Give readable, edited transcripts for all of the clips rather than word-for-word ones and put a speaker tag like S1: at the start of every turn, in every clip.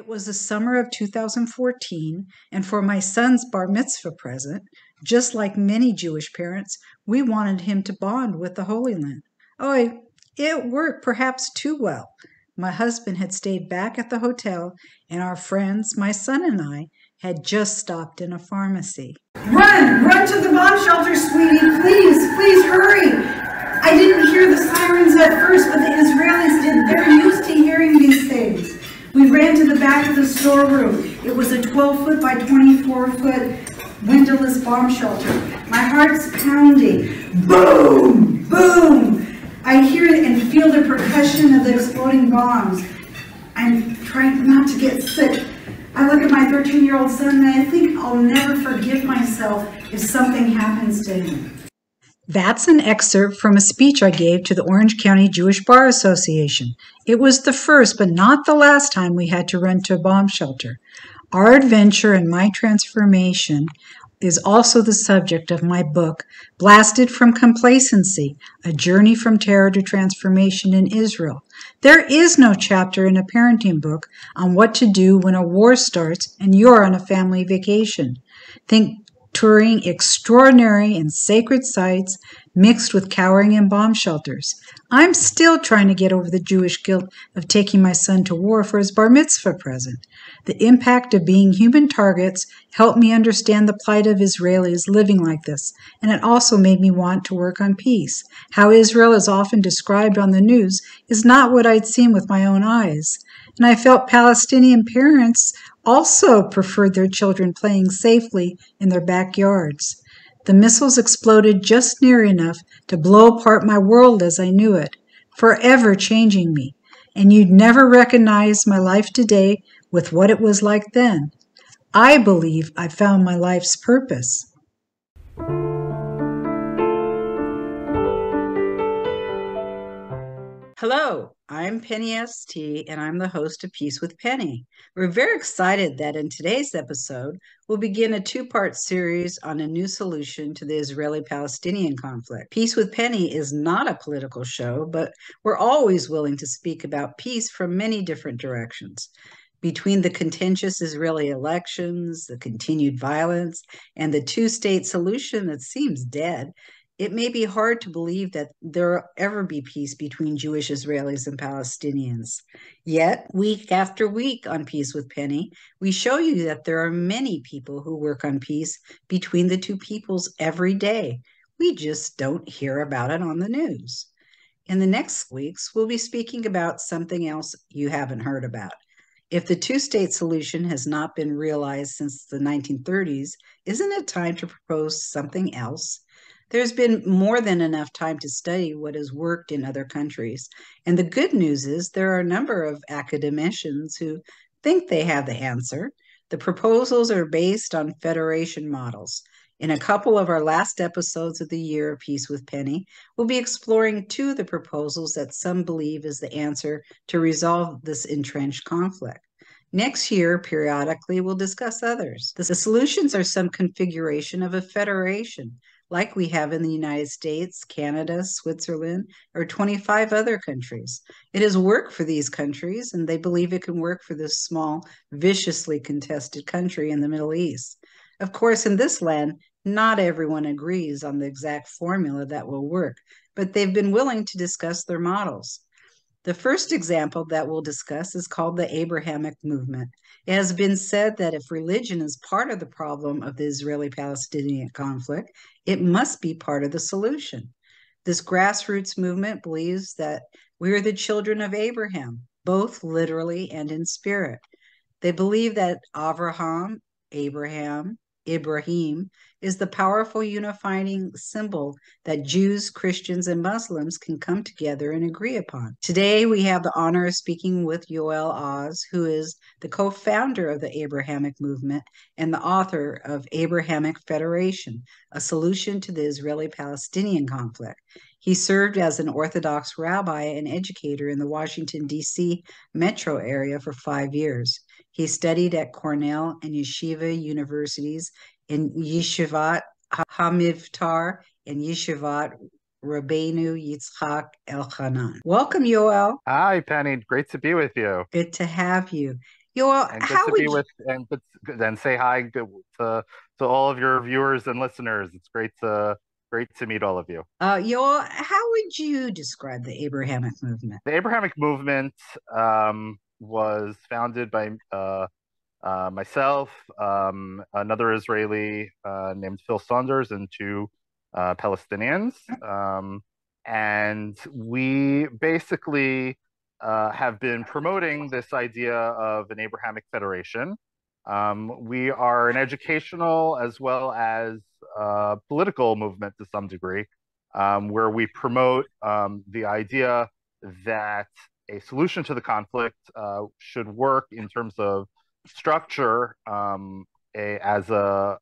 S1: It was the summer of 2014, and for my son's bar mitzvah present, just like many Jewish parents, we wanted him to bond with the Holy Land. Oh, it worked perhaps too well. My husband had stayed back at the hotel, and our friends, my son and I, had just stopped in a pharmacy.
S2: Run to the bomb shelter, sweetie. Please hurry. I didn't hear the sirens at first, but the Israelis did. They're used to hearing these things. We ran to the back of the storeroom. It was a 12-foot by 24-foot windowless bomb shelter. My heart's pounding. Boom! Boom! I hear and feel the percussion of the exploding bombs. I'm trying not to get sick. I look at my 13-year-old son and I think I'll never forgive myself if something happens to him.
S1: That's an excerpt from a speech I gave to the Orange County Jewish Bar Association. It was the first, but not the last time we had to run to a bomb shelter. Our adventure and my transformation is also the subject of my book, Blasted from Complacency, A Journey from Terror to Transformation in Israel. There is no chapter in a parenting book on what to do when a war starts and you're on a family vacation. Think touring extraordinary and sacred sites mixed with cowering in bomb shelters. I'm still trying to get over the Jewish guilt of taking my son to war for his bar mitzvah present. The impact of being human targets helped me understand the plight of Israelis living like this, and it also made me want to work on peace. How Israel is often described on the news is not what I'd seen with my own eyes. And I felt Palestinian parents also preferred their children playing safely in their backyards. The missiles exploded just near enough to blow apart my world as I knew it, forever changing me. And you'd never recognize my life today with what it was like then. I believe I found my life's purpose. Hello, I'm Penny ST, and I'm the host of Peace with Penny. We're very excited that in today's episode, we'll begin a two-part series on a new solution to the Israeli-Palestinian conflict. Peace with Penny is not a political show, but we're always willing to speak about peace from many different directions. Between the contentious Israeli elections, the continued violence, and the two-state solution that seems dead, it may be hard to believe that there will ever be peace between Jewish Israelis and Palestinians. Yet, week after week on Peace with Penny, we show you that there are many people who work on peace between the two peoples every day. We just don't hear about it on the news. In the next weeks, we'll be speaking about something else you haven't heard about. If the two-state solution has not been realized since the 1930s, isn't it time to propose something else? There's been more than enough time to study what has worked in other countries. And the good news is there are a number of academicians who think they have the answer. The proposals are based on federation models. In a couple of our last episodes of the year of Peace with Penny, we'll be exploring two of the proposals that some believe is the answer to resolve this entrenched conflict. Next year, periodically, we'll discuss others. The solutions are some configuration of a federation, like we have in the United States, Canada, Switzerland, or 25 other countries. It has worked for these countries, and they believe it can work for this small, viciously contested country in the Middle East. Of course, in this land, not everyone agrees on the exact formula that will work, but they've been willing to discuss their models. The first example that we'll discuss is called the Abrahamic movement. It has been said that if religion is part of the problem of the Israeli-Palestinian conflict, it must be part of the solution. This grassroots movement believes that we are the children of Abraham, both literally and in spirit. They believe that Ibrahim, is the powerful unifying symbol that Jews, Christians, and Muslims can come together and agree upon. Today, we have the honor of speaking with Yoel, who is the co-founder of the Abrahamic movement and the author of Abrahamic Federation, a solution to the Israeli-Palestinian conflict. He served as an Orthodox rabbi and educator in the Washington, D.C. metro area for 5 years. He studied at Cornell and Yeshiva universities in Yeshivat HaMivtar and Yeshivat Rabbeinu Yitzchak Elchanan. Welcome, Yoel.
S3: Hi, Penny. Great to be with you.
S1: Good to have you. Yoel,
S3: And good
S1: how
S3: to be
S1: would
S3: with and good, and say hi to all of your viewers and listeners. It's great to meet all of you.
S1: Yoel, how would you describe the Abrahamic movement?
S3: The Abrahamic movement was founded by myself, another Israeli named Phil Saunders, and two Palestinians. And we basically have been promoting this idea of an Abrahamic Federation. We are an educational as well as political movement to some degree, where we promote the idea that a solution to the conflict should work in terms of structure, as a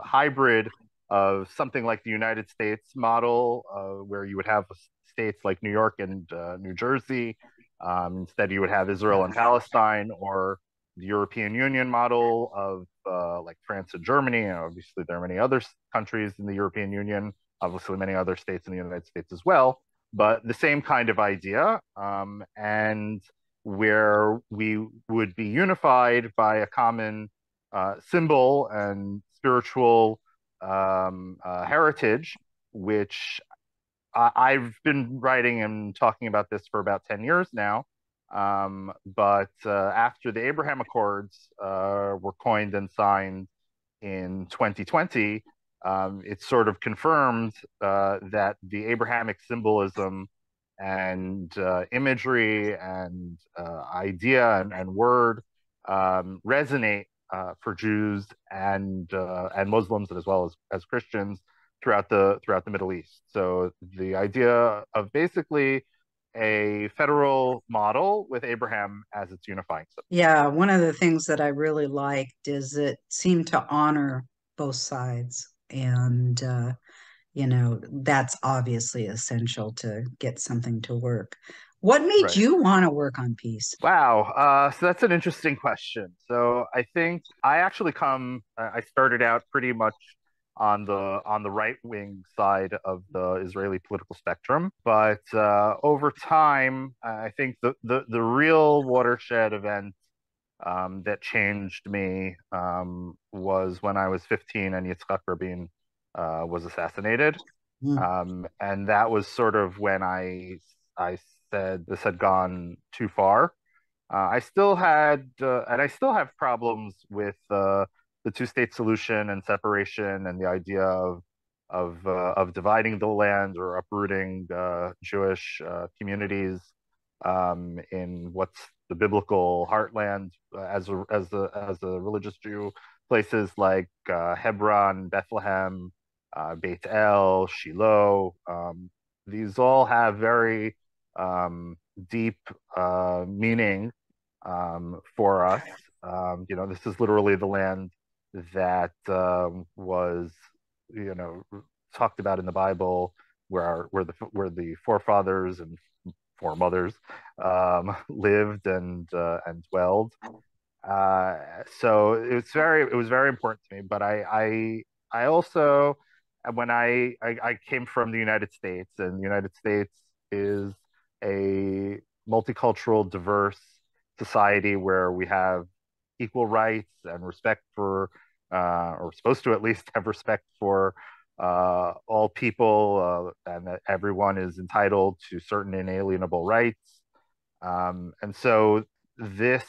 S3: hybrid of something like the United States model, where you would have states like New York and New Jersey. Instead, you would have Israel and Palestine, or the European Union model of like France and Germany. And obviously, there are many other countries in the European Union, obviously, many other states in the United States as well. But the same kind of idea, and where we would be unified by a common symbol and spiritual heritage, which I've been writing and talking about this for about 10 years now. But after the Abraham Accords were coined and signed in 2020, it sort of confirmed that the Abrahamic symbolism and imagery and idea and word resonate for Jews and Muslims, as well as Christians throughout the Middle East. So the idea of basically a federal model with Abraham as its unifying symbol.
S1: Yeah, one of the things that I really liked is it seemed to honor both sides. And, that's obviously essential to get something to work. What made
S3: Right.
S1: you want to work on peace?
S3: Wow. So that's an interesting question. So I think I started out pretty much on the right wing side of the Israeli political spectrum, but over time, I think the real watershed event that changed me was when I was 15 and Yitzhak Rabin was assassinated.
S1: Mm.
S3: And that was sort of when I said this had gone too far. I still have problems with the two-state solution and separation and the idea of dividing the land or uprooting Jewish communities in what's the biblical heartland, as a religious Jew, places like Hebron, Bethlehem, Beit El, Shiloh. These all have very deep meaning for us. This is literally the land that was, you know, talked about in the Bible, where the forefathers and foremothers lived and dwelled. So it was very important to me. But I also, when I came from the United States, and the United States is a multicultural, diverse society where we have equal rights and respect for, or supposed to at least have respect for all people, and that everyone is entitled to certain inalienable rights. And so this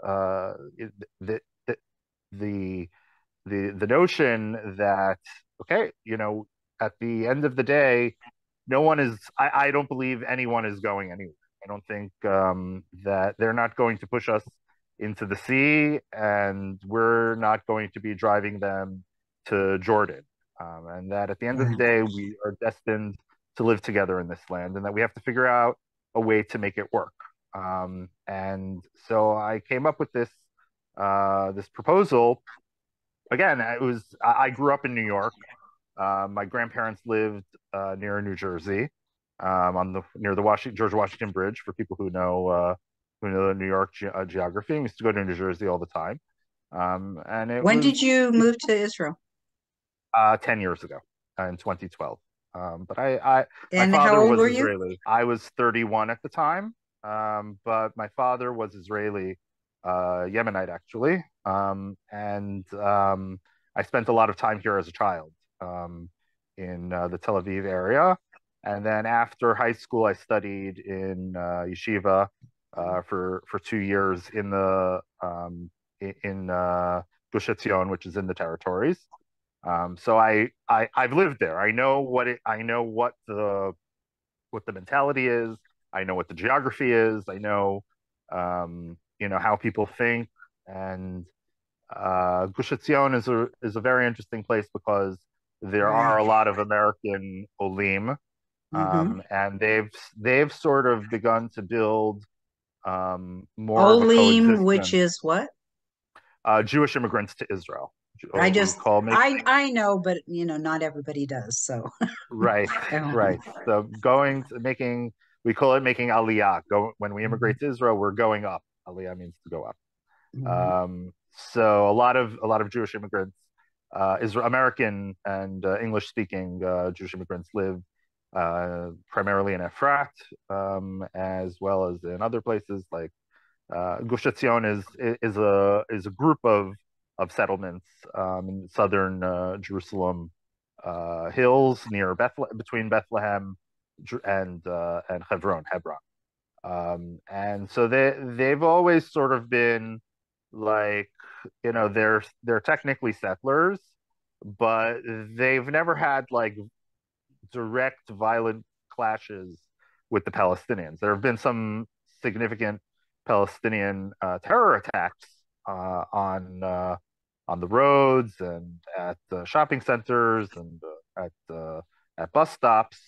S3: uh, the, the the the notion that, okay, at the end of the day, no one is. I don't believe anyone is going anywhere. I don't think that they're not going to push us into the sea, and we're not going to be driving them to Jordan. And that at the end of the
S1: Right.
S3: day, we are destined to live together in this land, and that we have to figure out a way to make it work. And so I came up with this proposal. Again, I grew up in New York. My grandparents lived near New Jersey, near the George Washington Bridge. For people who know the New York geography, we used to go to New Jersey all the time. And it
S1: When
S3: was
S1: did you move to Israel?
S3: 10 years ago, in 2012. But my
S1: And how
S3: father
S1: old
S3: was
S1: were you?
S3: Israeli. I was 31 at the time, but my father was Israeli Yemenite actually, and I spent a lot of time here as a child in the Tel Aviv area. And then after high school, I studied in yeshiva for 2 years in Gush Etzion, which is in the territories. So I've lived there. I know what the mentality is. I know what the geography is. I know how people think. And Gush Etzion is a very interesting place because there are
S1: Right.
S3: a lot of American Olim,
S1: Mm-hmm.
S3: and they've sort of begun to build more of a
S1: Olim, which
S3: coexistence.
S1: is what?
S3: Jewish immigrants to Israel,
S1: I
S3: or we
S1: just
S3: call make
S1: I know, but not everybody does. So
S3: right, right. So going to making we call it making aliyah. Go when we immigrate to Israel, we're going up. Aliyah means to go up.
S1: Mhm.
S3: So a lot of Jewish immigrants, Israel, American and English speaking Jewish immigrants live primarily in Efrat, as well as in other places like Gush Etzion is a group of settlements in southern Jerusalem hills near between Bethlehem and Hebron. And so they've always sort of been like, they're technically settlers, but they've never had like direct violent clashes with the Palestinians. There have been some significant Palestinian terror attacks on the roads and at shopping centers and at bus stops,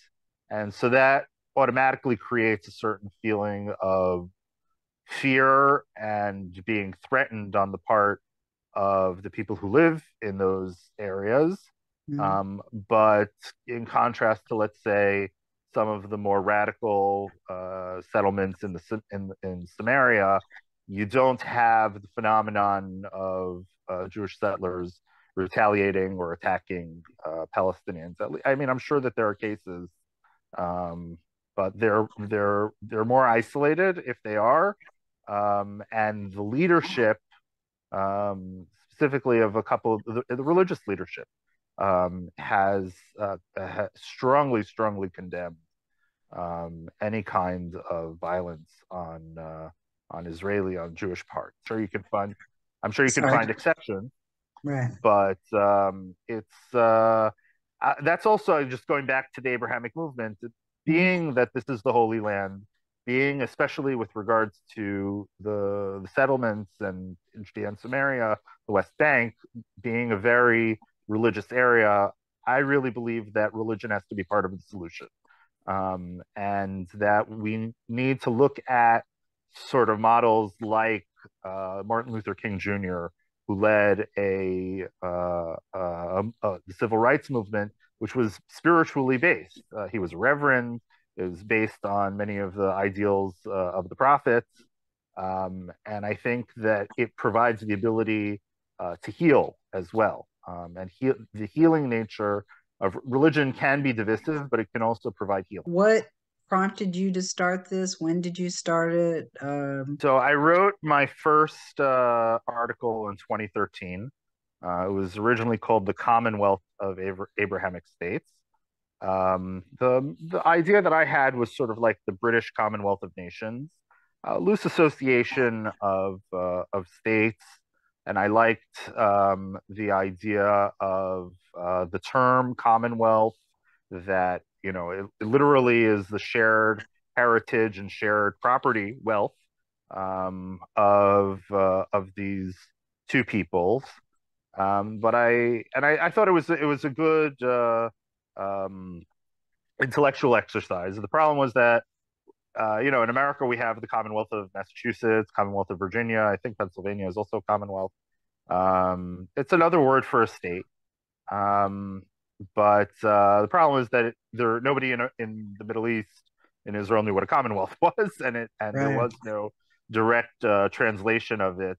S3: and so that automatically creates a certain feeling of fear and being threatened on the part of the people who live in those areas.
S1: Mhm.
S3: But in contrast to, let's say, some of the more radical settlements in Samaria, you don't have the phenomenon of Jewish settlers retaliating or attacking Palestinians. I mean, I'm sure that there are cases, um, but they're more isolated if they are, and the leadership, specifically of a couple of the religious leadership, has strongly condemned any kind of violence on Jewish part. I'm sure you can
S1: Sorry.
S3: find exceptions,
S1: Right.
S3: but that's also just going back to the Abrahamic movement,
S1: Mhm.
S3: being that this is the Holy Land, being especially with regards to the settlements and Judea and Samaria, the West Bank, being a very religious area. I really believe that religion has to be part of the solution, and that we need to look at sort of models like Martin Luther King Jr., who led the civil rights movement, which was spiritually based. He was a reverend. It was based on many of the ideals of the prophets, and I think that it provides the ability to heal as well. The healing nature of religion can be divisive, but it can also provide healing.
S1: What prompted you to start this? When did you start it?
S3: So I wrote my first article in 2013. It was originally called "The Commonwealth of Abrahamic States." The idea that I had was sort of like the British Commonwealth of Nations, loose association of states, and I liked the idea of the term Commonwealth. That it literally is the shared heritage and shared property wealth of these two peoples. I thought it was a good um, intellectual exercise. The problem was that in America we have the Commonwealth of Massachusetts, Commonwealth of Virginia. I think Pennsylvania is also a Commonwealth. It's another word for a state. Um, but the problem is that nobody in the Middle East in Israel knew what a Commonwealth was, and there
S1: right.
S3: was no direct translation of it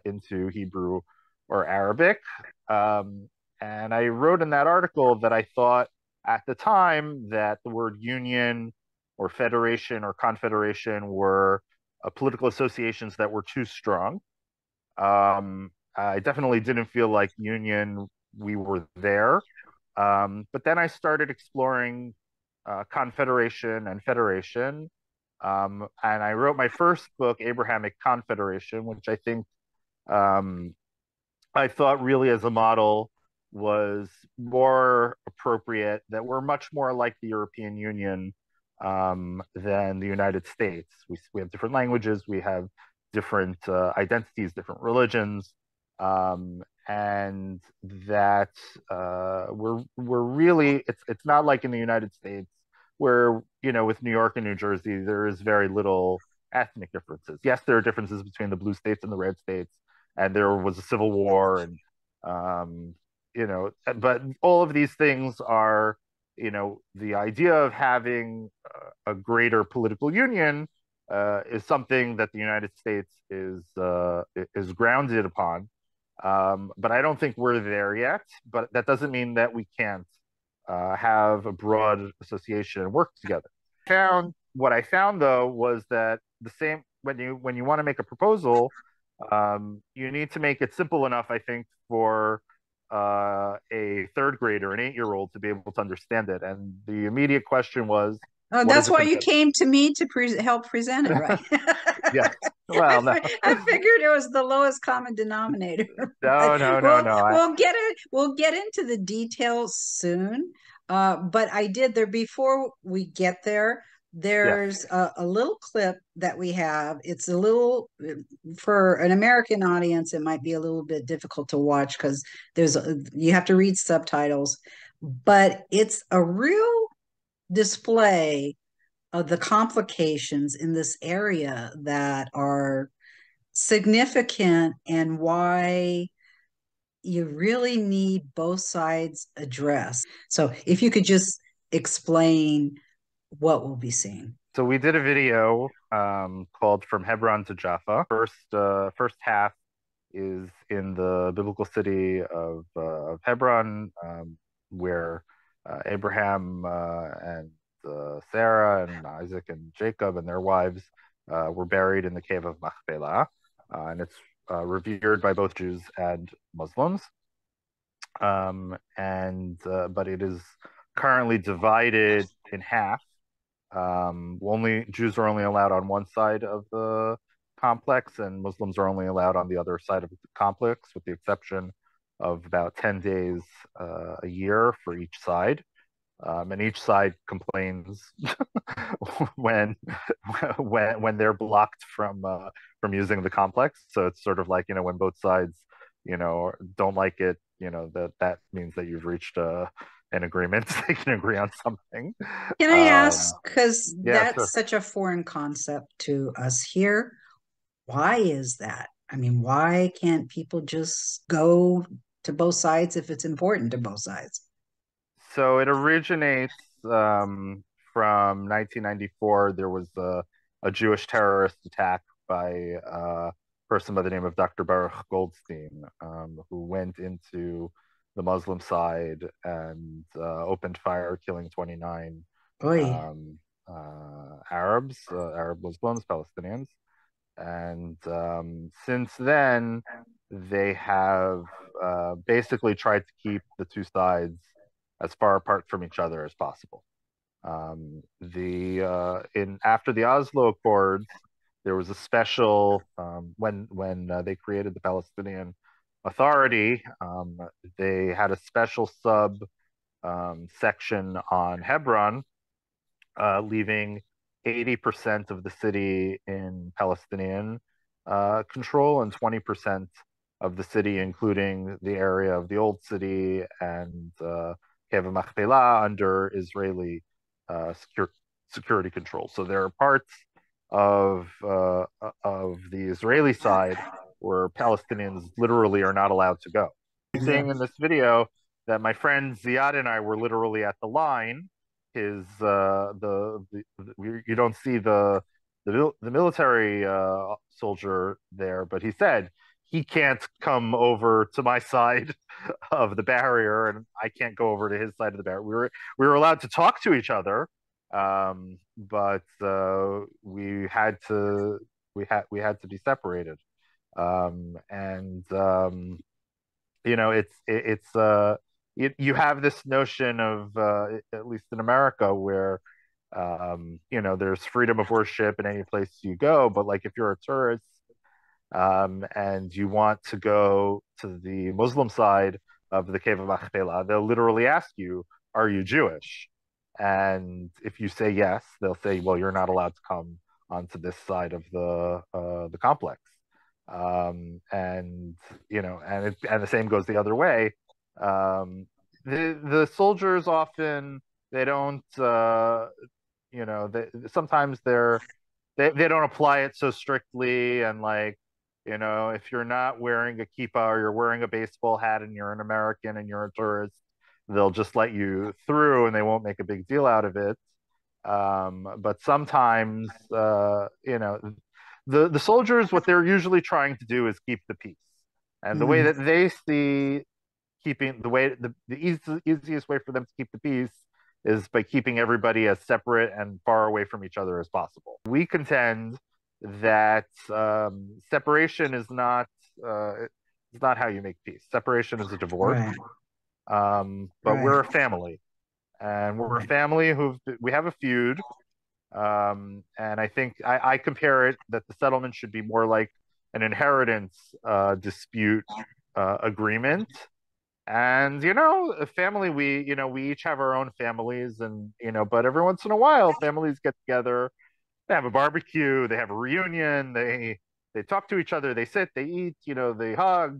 S3: into Hebrew or Arabic. Um, and I wrote in that article that I thought at the time that the word union or federation or confederation were political associations that were too strong. I definitely didn't feel like union, we were there. But then I started exploring confederation and federation. And I wrote my first book, Abrahamic Confederation, which um, I thought really as a model was more appropriate, that we're much more like the European Union than the United States. We have different languages, we have different identities, different religions, and that we're really, it's not like in the United States where, with New York and New Jersey, there is very little ethnic differences. Yes, there are differences between the blue states and the red states, and there was a civil war, and um, but all of these things are, the idea of having a greater political union is something that the United States is grounded upon. But I don't think we're there yet. But that doesn't mean that we can't have a broad association and work together. What I found though was that the same, when you want to make a proposal, you need to make it simple enough, I think, for a third grader, an 8-year-old, to be able to understand it. And the immediate question was,
S1: Oh,
S3: what
S1: that's
S3: is a
S1: why you
S3: contentious?
S1: came to me to help present it, right?
S3: Yes. Well, no,
S1: I figured it was the lowest common denominator, but
S3: no, no, no, no.
S1: we'll get into the details soon. But I did there before we get there.
S3: Yes.
S1: There's a little clip that we have. It's a little for an American audience. It might be a little bit difficult to watch because you have to read subtitles, but it's a real display of the complications in this area that are significant and why you really need both sides addressed. So if you could just explain what we'll be seeing.
S3: So we did a video called "From Hebron to Jaffa." First half is in the biblical city of Hebron, where Abraham and Sarah and Isaac and Jacob and their wives were buried in the cave of Machpelah, and it's revered by both Jews and Muslims. And But it is currently divided in half. Only Jews are only allowed on one side of the complex, and Muslims are only allowed on the other side of the complex, with the exception of about 10 days a year for each side. And each side complains when when they're blocked from using the complex. So it's sort of like, when both sides, don't like it, that means that you've reached an agreement. They can agree on something.
S1: Can I ask, because
S3: Yeah, sure.
S1: that's such a foreign concept to us here, why is that? I mean, why can't people just go to both sides if it's important to both sides?
S3: So it originates from 1994. There was a Jewish terrorist attack by a person by the name of Dr. Baruch Goldstein, who went into the Muslim side and opened fire, killing 29
S1: Oy.
S3: um, Arabs, Arab Muslims, Palestinians. And since then, they have basically tried to keep the two sides as far apart from each other as possible. The in After the Oslo Accords, there was a special when they created the Palestinian Authority. They had a special sub section on Hebron, leaving 80% of the city in Palestinian control, and 20% of the city, including the area of the old city and Keva Machpelah, under Israeli security control. So there are parts of the Israeli side where Palestinians literally are not allowed to go. Seeing in this video that my friend Ziad and I were literally at the line. His You don't see the military soldier there, but he said he can't come over to my side of the barrier, and I can't go over to his side of the barrier. We were allowed to talk to each other, but we had to be separated. And you have this notion of at least in America where there's freedom of worship in any place you go, but like if you're a tourist and you want to go to the Muslim side of the Cave of Machpelah, they'll literally ask you, "Are you Jewish?" And if you say yes, they'll say, "Well, you're not allowed to come onto this side of the complex." And the same goes the other way. The soldiers often they don't sometimes they don't apply it so strictly, and like if you're not wearing a kippah or you're wearing a baseball hat and you're an American and you're a tourist, they'll just let you through and they won't make a big deal out of it. But sometimes the soldiers, what they're usually trying to do is keep the peace, and the way
S1: Mm,
S3: that they see keeping the easiest way for them to keep the peace is by keeping everybody as separate and far away from each other as possible. We contend that separation is not how you make peace. Separation is a divorce.
S1: right,
S3: But
S1: right.
S3: we're a family, and we're a family we have a feud. And I think I compare it that the settlement should be more like an inheritance dispute agreement. And a family, we each have our own families, and but every once in a while, families get together. They have a barbecue, they have a reunion, they talk to each other, they sit, they eat, they hug.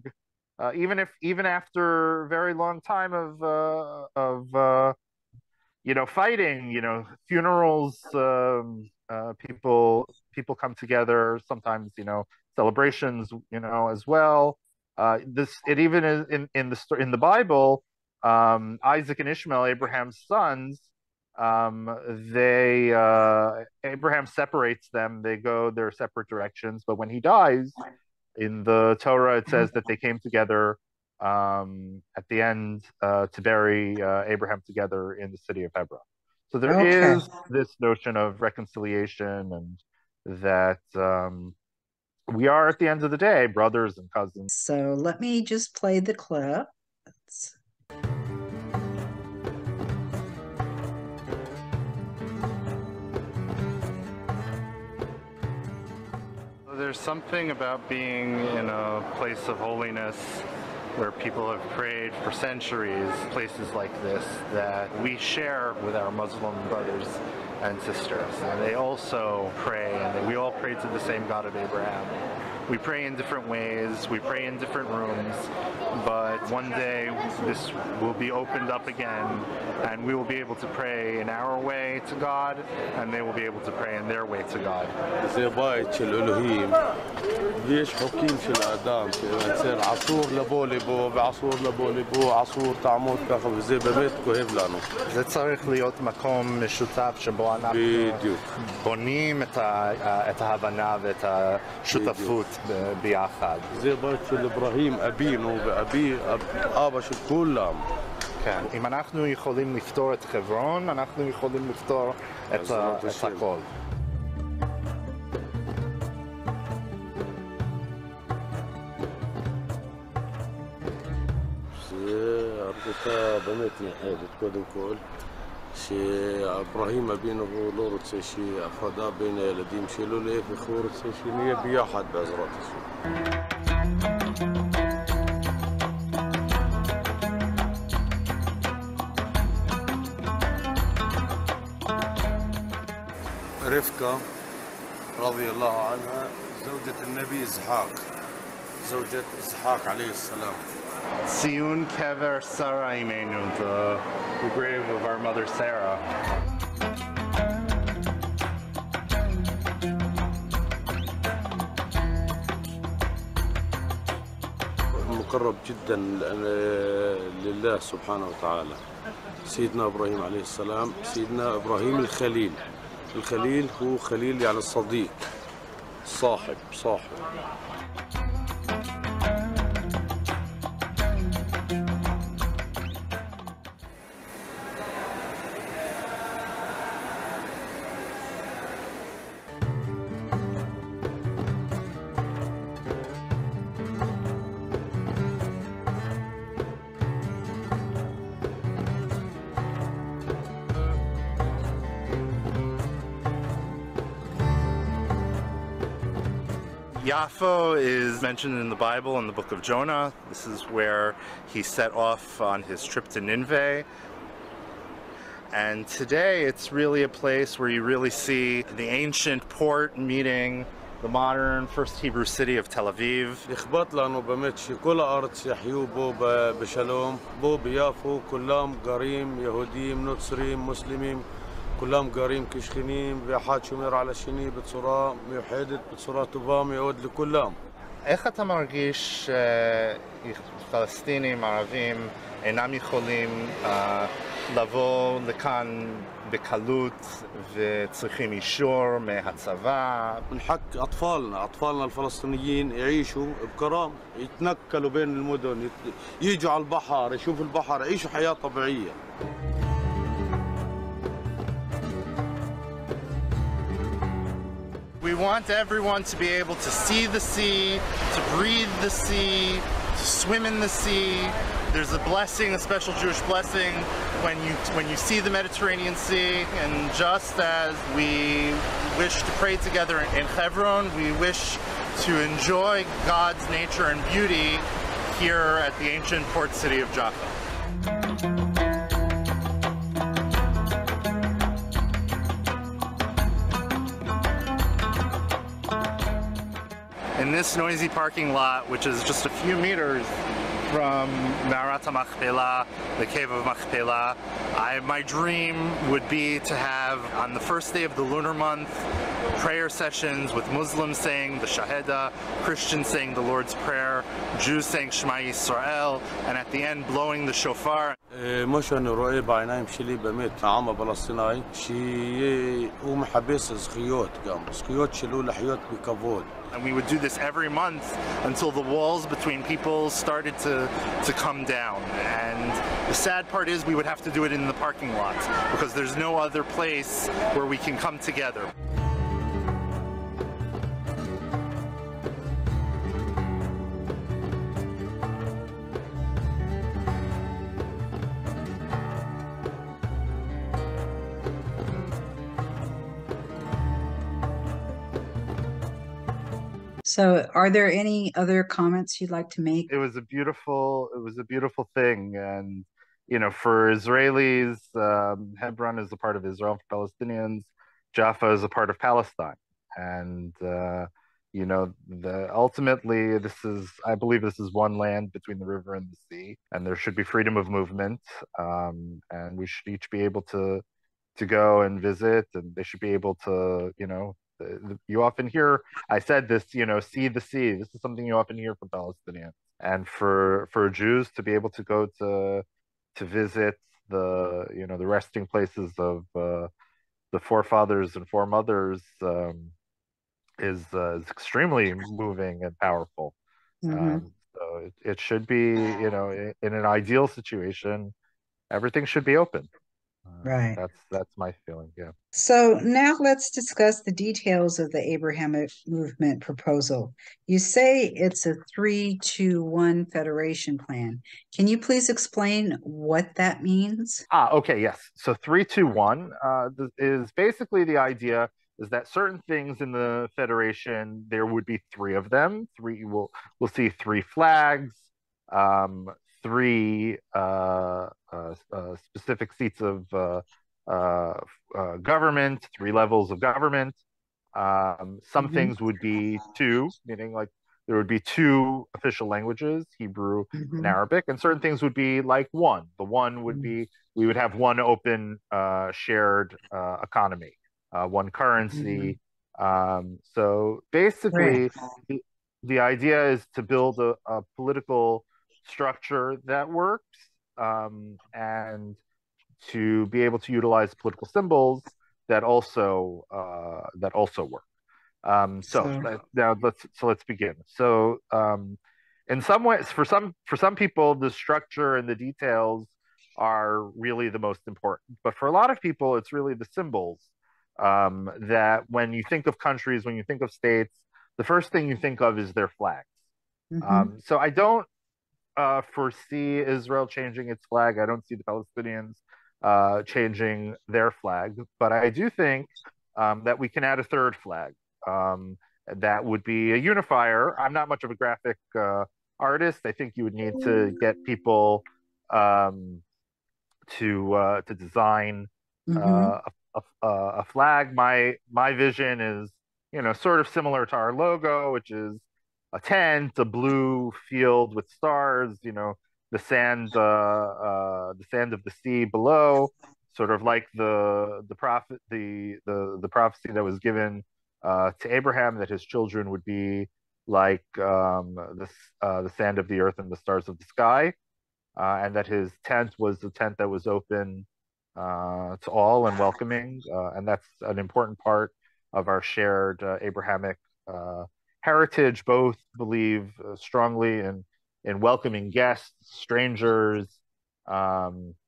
S3: Even after a very long time of fighting, funerals, people come together. Sometimes, celebrations, as well. This it even is in the Bible. Isaac and Ishmael, Abraham's sons, they Abraham separates them. They go their separate directions. But when he dies, in the Torah, it says that they came together at the end to bury Abraham together in the city of Hebron. So there
S1: Okay.
S3: is this notion of reconciliation, and that we are, at the end of the day, brothers and cousins.
S1: So let me just play the clip.
S3: There's something about being in a place of holiness where people have prayed for centuries, places like this, that we share with our Muslim brothers and sisters. And they also pray, and we all pray to the same God of Abraham. We pray in different ways, we pray in different rooms, but one day this will be opened up again, and we will be able to pray in our way to God, and they will be able to pray in their way to God.
S4: זה בית של אלוהים, ויש חוקים של האדם, שיוצר עשור לבוא לבוא, ועשור לבוא לבוא, עשור תעמוד ככה, וזה באמת כואב לנו.
S3: זה צריך להיות מקום משותף שבו אנחנו בונים את ההבנה ואת השותפות ביחד.
S4: זה בית של אברהם, אבינו, ואבי, אבא של כולם.
S3: כן, אם אנחנו יכולים לפתור את חברון, אנחנו יכולים לפתור את הכל.
S4: זה הרגשה באמת נחמדת, קודם כל. שאברהם אבינו הוא לא רוצה שיהיה הפרדה בין הילדים שלו, להפך הוא רוצה שנהיה ביחד בעזרת השם. رفقة رضي الله عنها زوجة النبي إسحاق، زوجة إسحاق عليه السلام.
S3: ציון קבר שרה אימנו, the grave of our mother Sarah.
S4: مقرب جدا لله سبحانه وتعالى. سيدنا إبراهيم عليه السلام، سيدنا إبراهيم الخليل. الخليل هو خليل يعني الصديق، صاحب.
S3: Yaffo is mentioned in the Bible in the book of Jonah. This is where he set off on his trip to Nineveh. And today it's really a place where you really see the ancient port meeting the modern first Hebrew city of Tel Aviv.
S4: إخبط لأنه بمتش كل أرض سيحيو بو بشلوم بو بيافو كلهم قريم يهوديم نصريم مسلمين كلهم قريم كشخنين بأحد شمير على الشني بصورة ميوحدة بصورة טובה מאוד לכולם.
S3: איך אתה מרגיש פלסטינים, ערבים, אינם יכולים לבוא לכאן בקלות וצריכים אישור מהצבא?
S4: من حق أطفالنا الفلسطينيين يعيشوا بكرم يتنقلوا بين المدن يجوا على البحر يشوفوا البحر يعيشوا حياة طبيعية.
S3: We want everyone to be able to see the sea, to breathe the sea, to swim in the sea. There's a blessing, a special Jewish blessing, when you see the Mediterranean Sea. And just as we wish to pray together in Hebron, we wish to enjoy God's nature and beauty here at the ancient port city of Jaffa. In this noisy parking lot, which is just a few meters from Ma'arat HaMachpelah, the cave of Machpelah, my dream would be to have, on the first day of the lunar month, prayer sessions with Muslims saying the Shahada, Christians saying the Lord's Prayer, Jews saying Shema Yisrael, and at the end blowing the shofar.
S4: מה שאני רואה בעיניים שלי באמת העם הפלסטיני שהוא מחפש זכויות גם, זכויות שלו לחיות בכבוד.
S3: And we would do this every month until the walls between people started to come down. And the sad part is we would have to do it in the parking lot because there's no other place where we can come together.
S1: So, are there any other comments you'd like to make?
S3: It was a beautiful thing. And, you know, for Israelis, Hebron is a part of Israel. For Palestinians, Jaffa is a part of Palestine. And, you know, ultimately, I believe this is one land between the river and the sea, and there should be freedom of movement. And we should each be able to go and visit, and they should be able to, you know, you often hear, I said this, you know, see the sea. This is something you often hear from Palestinians. And for Jews to be able to go to visit the, you know, the resting places of the forefathers and foremothers is extremely moving and powerful. So it should be, you know, in an ideal situation, everything should be open.
S1: Right.
S3: That's my feeling, yeah.
S1: So now let's discuss the details of the Abrahamic movement proposal. You say it's a 3-2-1 federation plan. Can you please explain what that means?
S3: Okay, yes. So 3-2-1 is basically the idea is that certain things in the federation, there would be three of them. We'll see three flags, three specific seats of government, three levels of government. Some things would be two, meaning like there would be two official languages, Hebrew and Arabic, and certain things would be like one. The one would be, we would have one open shared economy, one currency. So basically, the idea is to build a political structure that works, and to be able to utilize political symbols that also work. Let's begin. So in some ways, for some people, the structure and the details are really the most important. But for a lot of people, it's really the symbols that when you think of countries, when you think of states, the first thing you think of is their flags. So I don't foresee Israel changing its flag. I don't see the Palestinians changing their flag, but I do think that we can add a third flag. that would be a unifier. I'm not much of a graphic artist. I think you would need to get people um, to design
S1: Mm-hmm.
S3: a flag. My vision is, sort of similar to our logo, which is a tent, a blue field with stars, the sand of the sea below, sort of like the prophet, the prophecy that was given to Abraham, that his children would be like the sand of the earth and the stars of the sky, and that his tent was the tent that was open to all and welcoming. And that's an important part of our shared Abrahamic uh, heritage. Both believe strongly in welcoming guests, strangers.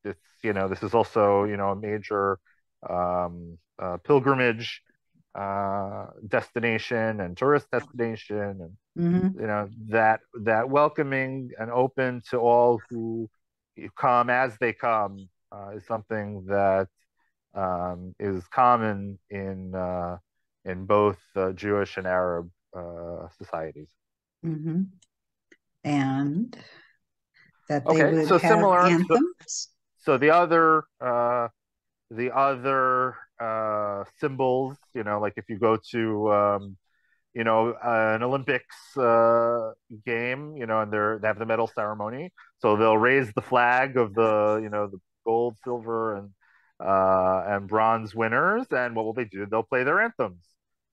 S3: This is also, a major pilgrimage destination and tourist destination, and
S1: Mm-hmm.
S3: that welcoming and open to all who come as they come is something that is common in both Jewish and Arab societies.
S1: Mm-hmm. And that they
S3: Okay,
S1: would
S3: so
S1: have
S3: similar.
S1: anthems.
S3: So the other symbols, like if you go to an Olympics game, and they have the medal ceremony. So they'll raise the flag of the gold, silver, and bronze winners. And what will they do? They'll play their anthems.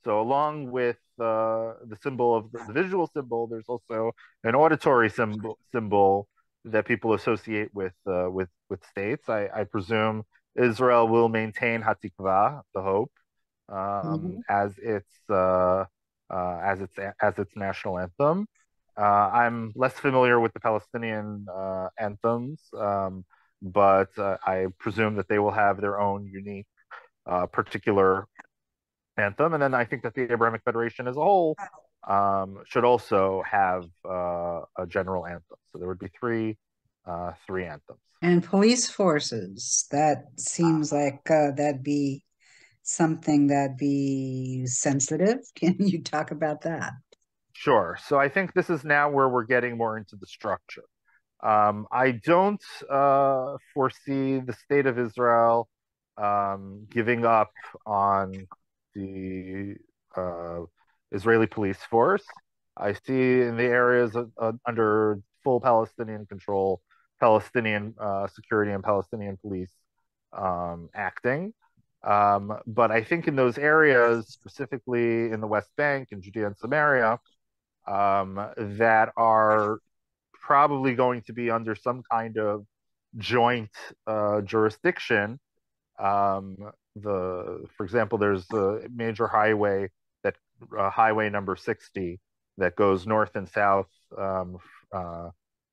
S3: So along with the symbol of the visual symbol, there's also an auditory symbol that people associate with states. I presume Israel will maintain Hatikvah, the hope,
S1: Mm-hmm.
S3: as its national anthem. I'm less familiar with the Palestinian anthems, but I presume that they will have their own unique, particular anthem. And then I think that the Abrahamic Federation as a whole should also have a general anthem. So there would be three anthems.
S1: And police forces. That seems like that'd be something that'd be sensitive. Can you talk about that?
S3: Sure. So I think this is now where we're getting more into the structure. I don't foresee the state of Israel giving up on the uh, Israeli police force. I see in the areas under full Palestinian control, Palestinian security and Palestinian police acting. But I think in those areas, specifically in the West Bank and Judea and Samaria, that are probably going to be under some kind of joint jurisdiction. Um, for example, there's a major highway that highway number 60 that goes north and south uh,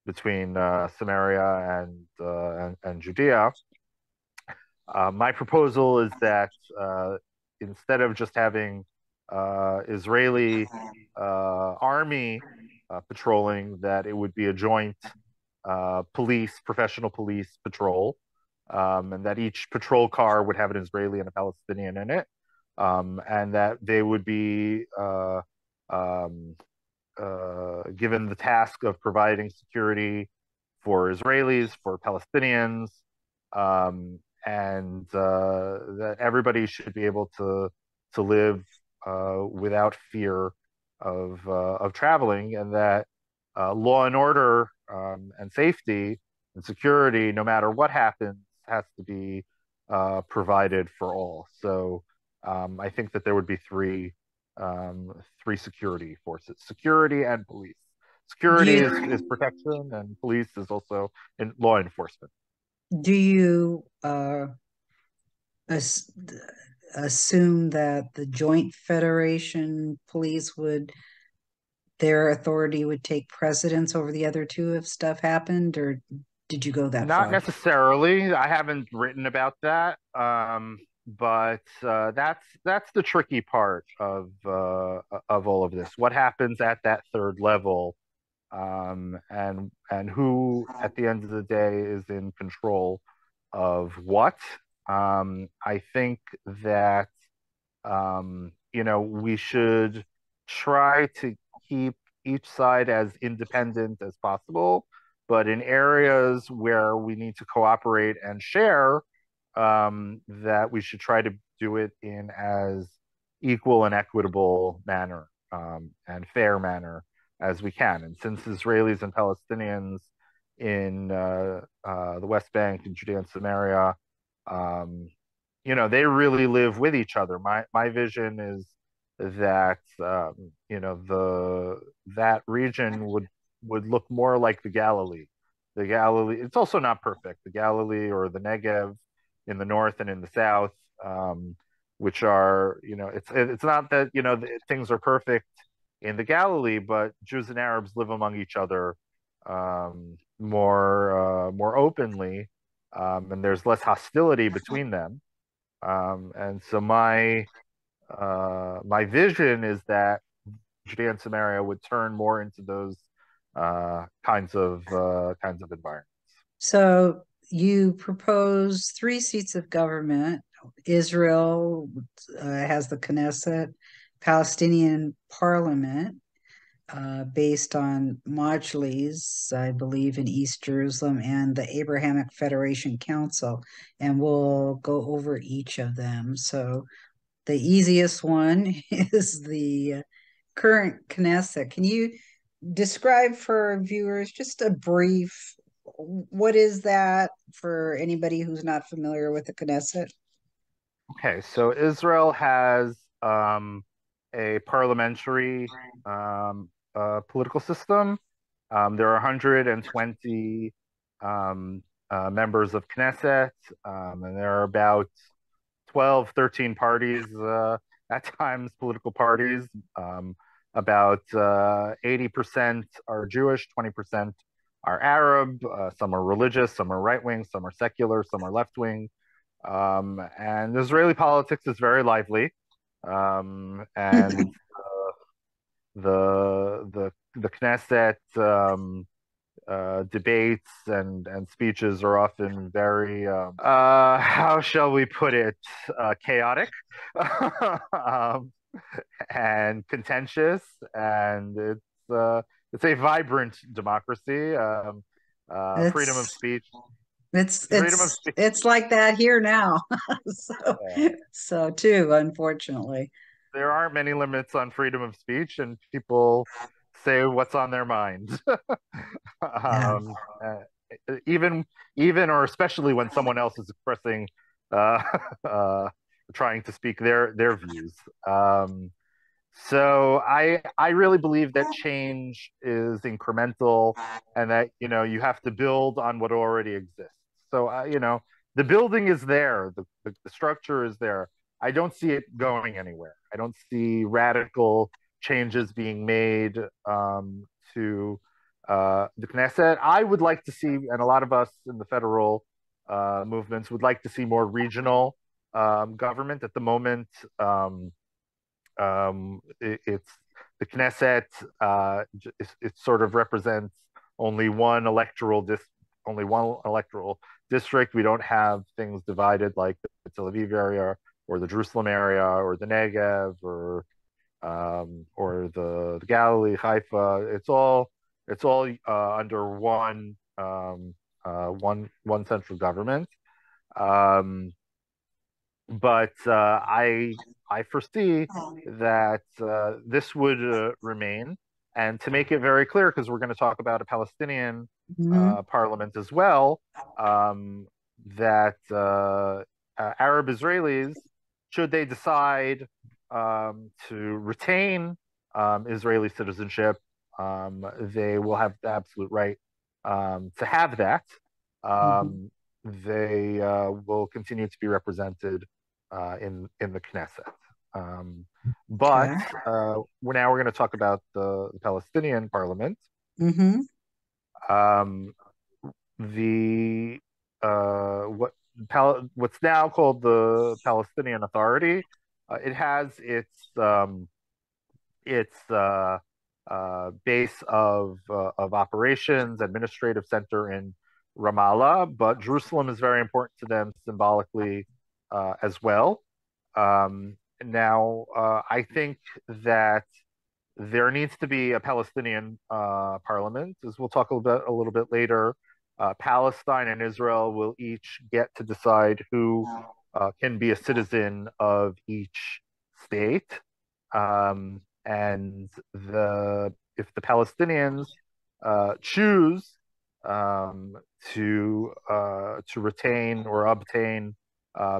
S3: between Samaria and Judea. My proposal is that instead of just having Israeli army patrolling, that it would be a joint professional police patrol, and that each patrol car would have an Israeli and a Palestinian in it, and that they would be um, given the task of providing security for Israelis, for Palestinians, and that everybody should be able to live without fear of traveling, and that law and order and safety and security, no matter what happens, has to be provided for all. So I think that there would be three security forces: security and police.
S1: Do
S3: Security is
S1: you
S3: protection, and police is also in law enforcement.
S1: do you as, assume that the Joint Federation police would their authority would take precedence over the other two if stuff happened, or did you go that
S3: Not
S1: far?
S3: necessarily. I haven't written about that, but that's the tricky part of all of this. What happens at that third level, and who, at the end of the day, is in control of what? I think that we should try to keep each side as independent as possible, but in areas where we need to cooperate and share, that we should try to do it in as equal and equitable manner, and fair manner as we can. And since Israelis and Palestinians in the West Bank and Judea and Samaria, um, they really live with each other. My vision is that that region would look more like the Galilee. The Galilee, it's also not perfect. The Galilee or the Negev in the north and in the south, which are, it's not that, things are perfect in the Galilee, but Jews and Arabs live among each other, more openly, and there's less hostility between them. And so my vision is that Judea and Samaria would turn more into those kinds of environments.
S1: So you propose three seats of government. Israel has the Knesset, Palestinian parliament, based on Majlis, I believe, in East Jerusalem, and the Abrahamic Federation Council. And we'll go over each of them. So the easiest one is the current Knesset. Can you describe for viewers just a brief, what is that for anybody who's not familiar with the Knesset?
S3: Okay, so Israel has a parliamentary political system. There are 120 members of Knesset, and there are about 12, 13 parties, at times political parties. About 80% are Jewish, 20% are Arab. Some are religious, some are right wing, some are secular, some are left wing. And Israeli politics is very lively. And the Knesset, debates and speeches are often very, how shall we put it, chaotic, um, and contentious, and it's a vibrant democracy. Freedom of
S1: It's
S3: speech,
S1: it's
S3: freedom of
S1: it's
S3: speech.
S1: it's like that here now. So
S3: Yeah.
S1: so too, unfortunately.
S3: There aren't many limits on freedom of speech, and people say what's on their mind.
S1: Yeah.
S3: um, uh, even or especially when someone else is expressing, uh, uh, trying to speak their views. So I really believe that change is incremental, and that you have to build on what already exists. So the building is there, the structure is there. I don't see it going anywhere. I don't see radical changes being made, to the Knesset. I would like to see, and a lot of us in the federal movements would like to see more regional government. At the moment, it's the Knesset. It sort of represents only only one electoral district. We don't have things divided like the Tel Aviv area or the Jerusalem area or the Negev or the Galilee, Haifa. It's all under one central government. Um, but I foresee that this would remain. And to make it very clear, because we're going to talk about a Palestinian
S1: Mhm.
S3: parliament as well, that Arab Israelis, should they decide to retain Israeli citizenship, they will have the absolute right to have that.
S1: Mhm.
S3: Um, they will continue to be represented in the Knesset. Um, but
S1: Okay.
S3: we're going to talk about the Palestinian parliament.
S1: Hmm.
S3: Um, the what's now called the Palestinian Authority. It has its base of operations, administrative center in Ramallah, but Jerusalem is very important to them symbolically as well. Now, I think that there needs to be a Palestinian parliament, as we'll talk a little bit later. Palestine and Israel will each get to decide who can be a citizen of each state. And if the Palestinians choose um, to retain or obtain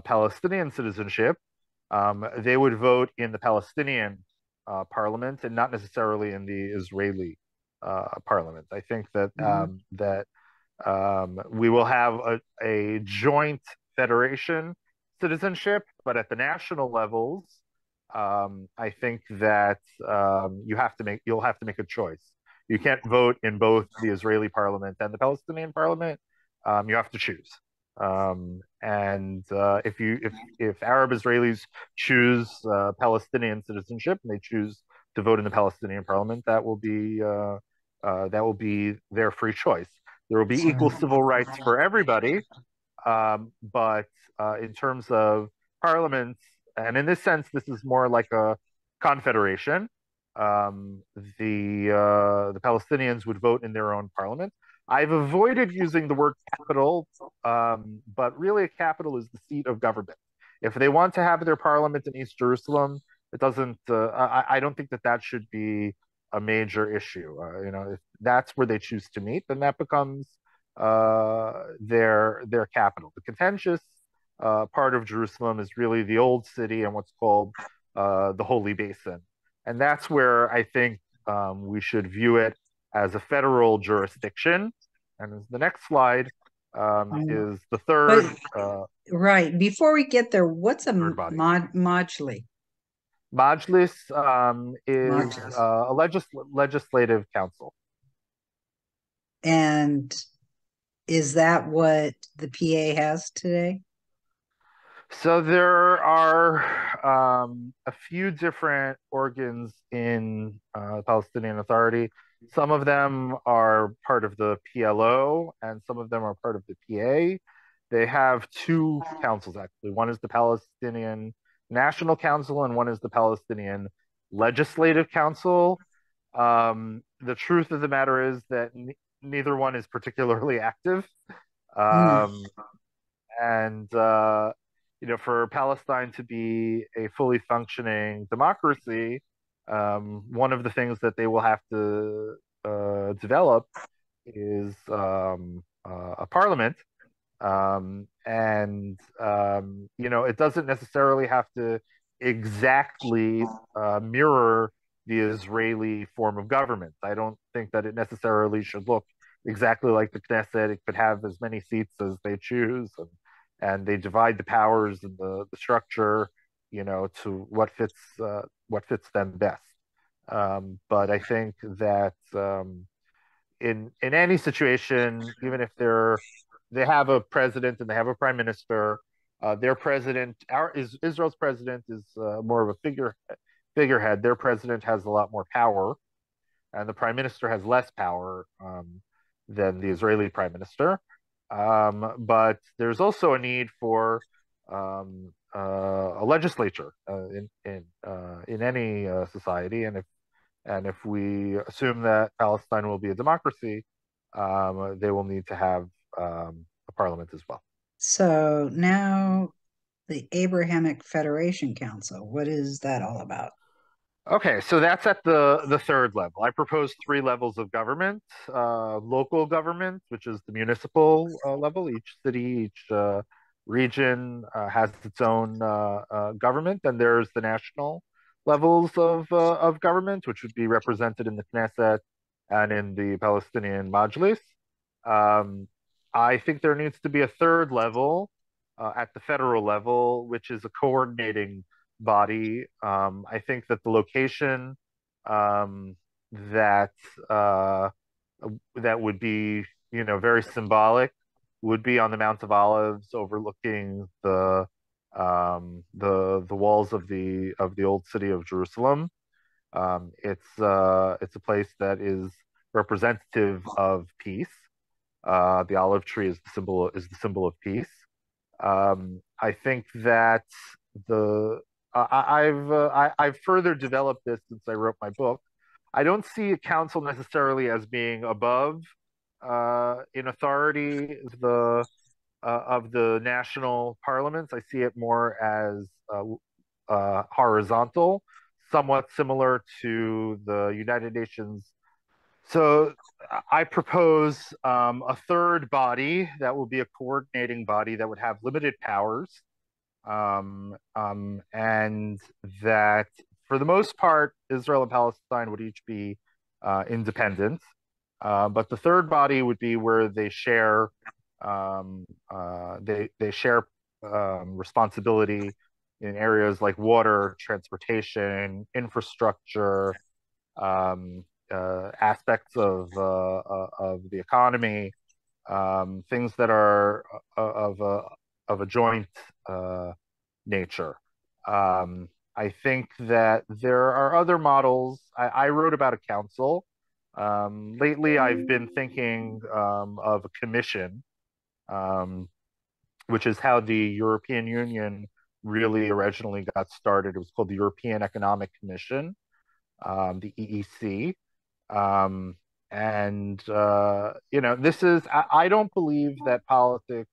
S3: Palestinian citizenship, they would vote in the Palestinian parliament and not necessarily in the Israeli parliament. I think that
S1: Mhm.
S3: we will have a joint federation citizenship, but at the national levels, I think that you'll have to make a choice. You can't vote in both the Israeli parliament and the Palestinian parliament. You have to choose. And if Arab Israelis choose Palestinian citizenship and they choose to vote in the Palestinian parliament, that will be their free choice. There will be equal
S1: So,
S3: civil rights for everybody, but in terms of parliaments, and in this sense, this is more like a confederation. The Palestinians would vote in their own parliament. I've avoided using the word capital, but really, a capital is the seat of government. If they want to have their parliament in East Jerusalem, it doesn't. I don't think that that should be a major issue. If that's where they choose to meet, then that becomes their capital. The contentious part of Jerusalem is really the old city and what's called the Holy Basin, and that's where I think we should view it as a federal jurisdiction. And the next slide
S1: um,
S3: is the
S1: but right before we get there, what's a
S3: third body.
S1: moduli?
S3: Majlis is
S1: Modulus.
S3: a legislative council.
S1: And is that what the PA has today?
S3: So there are a few different organs in Palestinian Authority. Some of them are part of the PLO, and some of them are part of the PA. They have two councils, actually. One is the Palestinian National Council, and one is the Palestinian Legislative Council. The truth of the matter is that neither one is particularly active.
S1: Mm.
S3: Um, and for Palestine to be a fully functioning democracy, one of the things that they will have to develop is a parliament. It doesn't necessarily have to exactly mirror the Israeli form of government. I don't think that it necessarily should look exactly like the Knesset. It could have as many seats as they choose, and they divide the powers and the structure, to what fits them best. But I think that in any situation, even if they have a president and they have a prime minister, their president, Israel's president is more of a figurehead. Their president has a lot more power, and the prime minister has less power than the Israeli prime minister. But there's also a need for a legislature in any society, and if we assume that Palestine will be a democracy, they will need to have a parliament as well.
S1: So now the Abrahamic Federation Council, what is that all about?
S3: Okay, so that's at the third level. I propose three levels of government: local government, which is the municipal level. Each city, each region has its own government, and there's the national levels of government, which would be represented in the Knesset and in the Palestinian Majlis. Um, I think there needs to be a third level at the federal level, which is a coordinating body. I think that the location um, that uh, that would be, very symbolic would be on the Mount of Olives, overlooking the walls of the old city of Jerusalem. It's a place that is representative of peace. The olive tree is the symbol of peace. I think that the I've further developed this since I wrote my book. I don't see a council necessarily as being above in authority of the national parliaments. I see it more as horizontal, somewhat similar to the United Nations. So I propose a third body that will be a coordinating body that would have limited powers, and that for the most part, Israel and Palestine would each be independent. But the third body would be where they share responsibility in areas like water, transportation, infrastructure, aspects of the economy, things that are of a joint nature. I think that there are other models. I wrote about a council. Lately, I've been thinking of a commission, um, which is how the European Union really originally got started. It was called the European Economic Commission, the EEC. Um, and I don't believe that politics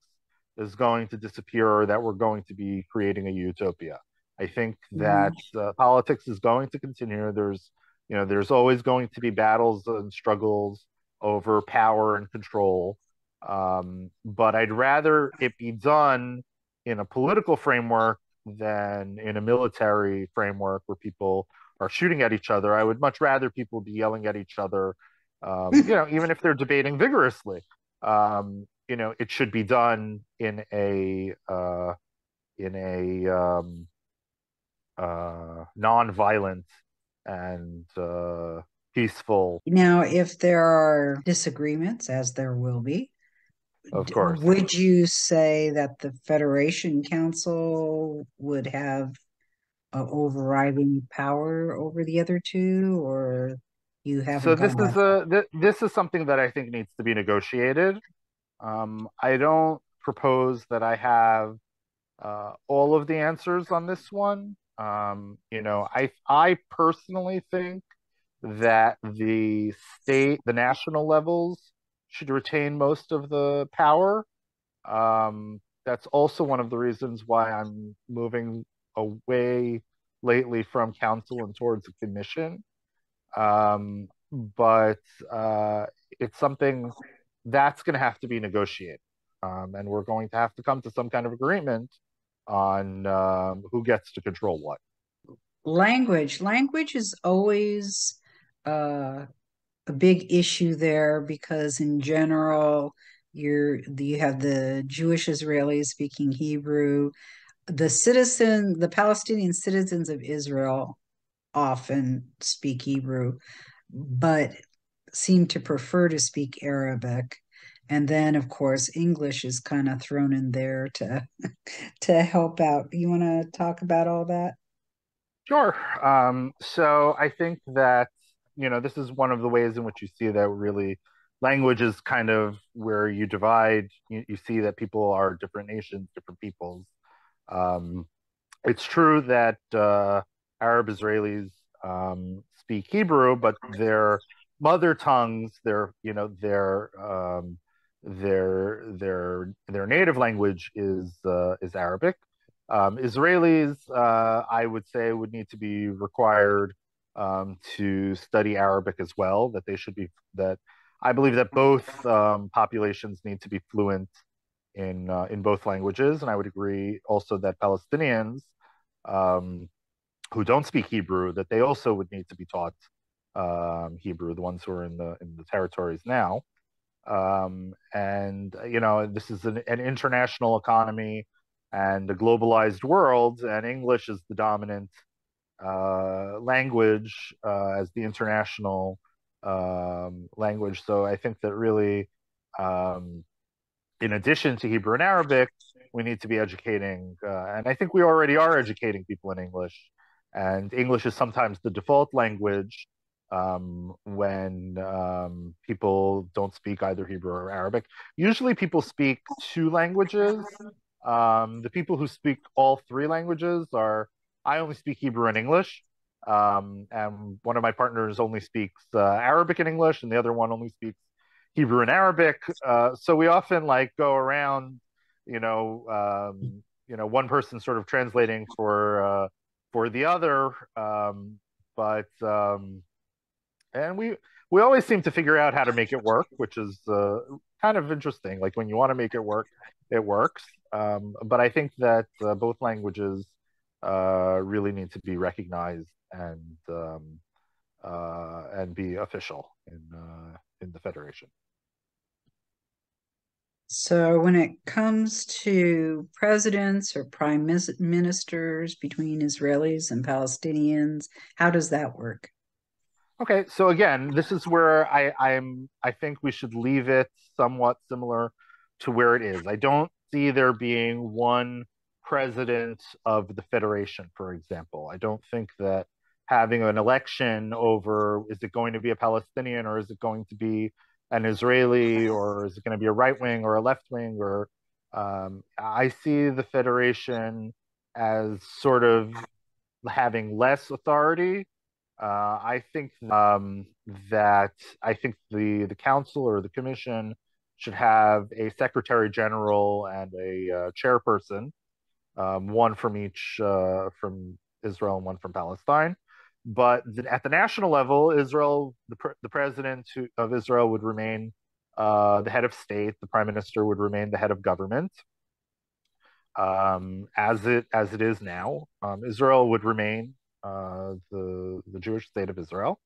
S3: is going to disappear or that we're going to be creating a utopia. I think
S1: Mm.
S3: that politics is going to continue. There's always going to be battles and struggles over power and control. But I'd rather it be done in a political framework than in a military framework where people are shooting at each other. I would much rather people be yelling at each other, even if they're debating vigorously. It should be done in a non-violent and peaceful,
S1: Now, if there are disagreements, as there will be,
S3: of course.
S1: would you say that the Federation Council would have a overriding power over the other two, or you haven't
S3: So
S1: gone that far?
S3: this is something that I think needs to be negotiated. I don't propose that I have all of the answers on this one. I personally think that the national levels should retain most of the power. That's also one of the reasons why I'm moving away lately from council and towards a commission. But it's something that's going to have to be negotiated. And we're going to have to come to some kind of agreement on who gets to control what.
S1: Language is always uh, a big issue there because in general you have the Jewish Israelis speaking Hebrew. The Palestinian citizens of Israel often speak Hebrew, but seem to prefer to speak Arabic. And then, of course, English is kind of thrown in there to to help out. You want to talk about all that?
S3: Sure. So I think that, this is one of the ways in which you see that really language is kind of where you divide. You see that people are different nations, different peoples. Um, it's true that Arab Israelis speak Hebrew, but their mother tongues, their native language is Arabic. Israelis, I would say, would need to be required to study Arabic as well. That I believe that both populations need to be fluent in both languages, and I would agree also that Palestinians um, who don't speak Hebrew that they also would need to be taught Hebrew, the ones who are in the territories now. And this is an international economy and a globalized world, and English is the dominant language as the international language. So I think that really, in addition to Hebrew and Arabic, we need to be educating, and I think we already are educating people in English. And English is sometimes the default language when people don't speak either Hebrew or Arabic. Usually, people speak two languages. The people who speak all three languages are, I only speak Hebrew and English. And one of my partners only speaks Arabic and English, and the other one only speaks Hebrew and Arabic. So we often like go around, one person sort of translating for the other. But and we always seem to figure out how to make it work, which is kind of interesting. Like when you want to make it work, it works. But I think that both languages really need to be recognized and be official in the federation.
S1: So when it comes to presidents or ministers between Israelis and Palestinians, how does that work?
S3: Okay, so again, this is where I think we should leave it somewhat similar to where it is. I don't see there being one president of the federation, for example. I don't think that having an election over, is it going to be a Palestinian or is it going to be an Israeli, or is it going to be a right wing or a left wing, or I see the federation as sort of having less authority. I think that I think the council or the commission should have a secretary general and a chairperson, one from each from Israel and one from Palestine. But at the national level, Israel, the president of Israel would remain the head of state. The prime minister would remain the head of government, as it is now. Israel would remain the Jewish state of Israel.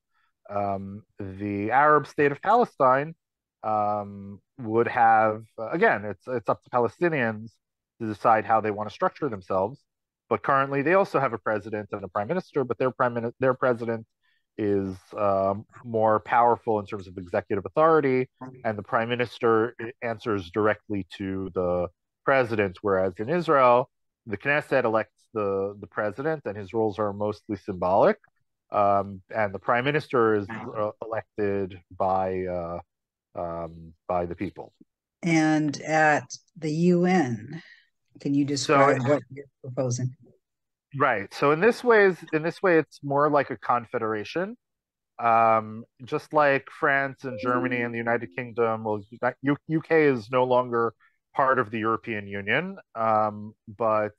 S3: The Arab state of Palestine would have, again, it's up to Palestinians to decide how they want to structure themselves. But currently, they also have a president and a prime minister, but their president is more powerful in terms of executive authority, and the prime minister answers directly to the president. Whereas in Israel, the Knesset elects the president, and his roles are mostly symbolic. And the prime minister is elected by the people.
S1: And at the UN, can you
S3: So
S1: describe what you're proposing?
S3: right. So in this way, it's more like a confederation. Just like France and Germany and the United Kingdom. Well, UK is no longer part of the European Union, but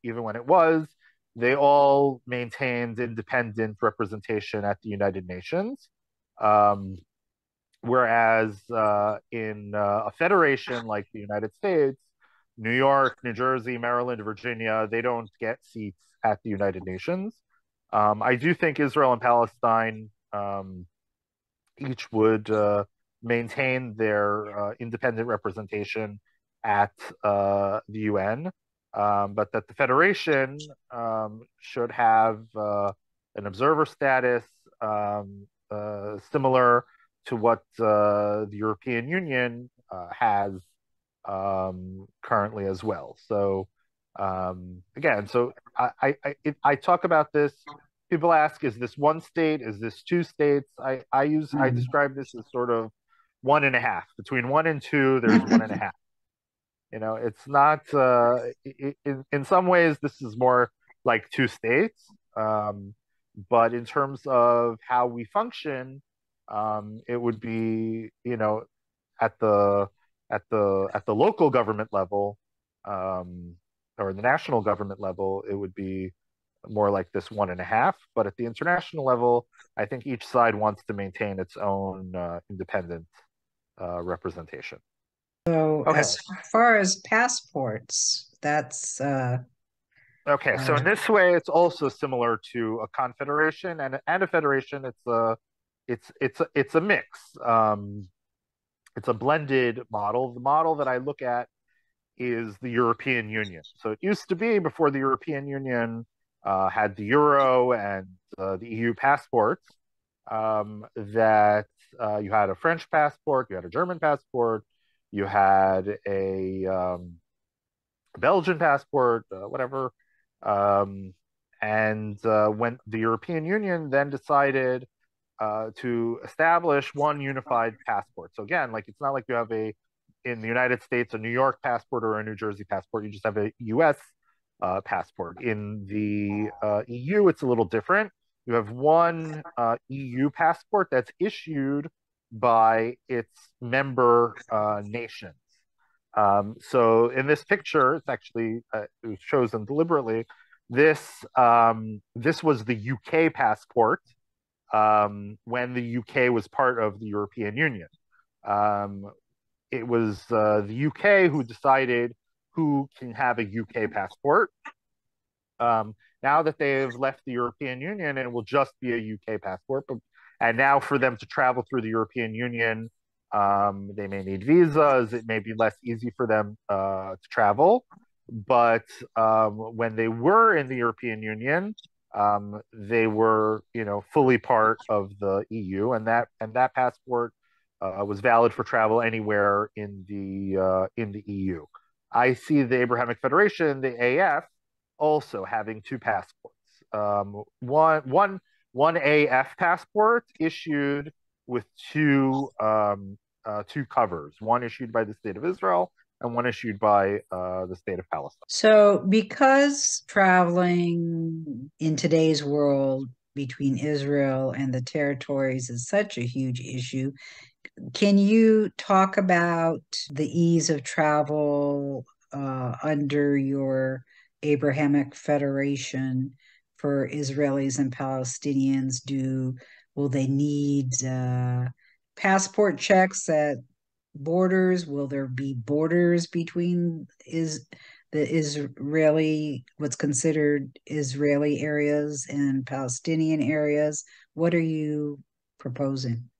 S3: even when it was, they all maintained independent representation at the United Nations. Um, Whereas in a federation like the United States, New York, New Jersey, Maryland, Virginia, they don't get seats at the United Nations. I do think Israel and Palestine each would maintain their independent representation at the UN, but that the Federation should have an observer status similar to what the European Union has currently as well. So again, so I talk about this. People ask, is this one state? Is this two states? I describe this as sort of one and a half. Between one and two, there's one and a half. It's not. In some ways, this is more like two states. But in terms of how we function, it would be, at the local government level, or the national government level, it would be more like this one and a half. But at the international level, I think each side wants to maintain its own independent representation.
S1: So,
S3: Okay.
S1: as far as passports, that's
S3: Okay. So in this way, it's also similar to a confederation and a federation. It's a mix. It's a blended model. The model that I look at is the European Union. So it used to be, before the European Union had the euro and the EU passports, that you had a French passport, you had a German passport, you had a Belgian passport, whatever. And when the European Union then decided to establish one unified passport. So again, like, it's not like you have in the United States, a New York passport or a New Jersey passport. You just have a U.S. Passport. In the EU, it's a little different. You have one EU passport that's issued by its member nations. So in this picture, it's actually it was chosen deliberately. This was the UK passport when the UK was part of the European Union. Um, it was the UK who decided who can have a UK passport. Now that they've left the European Union, it will just be a UK passport. And now for them to travel through the European Union, they may need visas. It may be less easy for them to travel. But when they were in the European Union, they were, fully part of the EU, and that passport was valid for travel anywhere in the EU. I see the Abrahamic Federation, the AF, also having two passports. One AF passport issued with two covers, one issued by the state of Israel and one issued by the state of Palestine.
S1: So, because traveling in today's world between Israel and the territories is such a huge issue, can you talk about the ease of travel under your Abrahamic Federation for Israelis and Palestinians? Will they need passport checks at borders? Will there be borders between the what's considered Israeli areas and Palestinian areas? What are you proposing?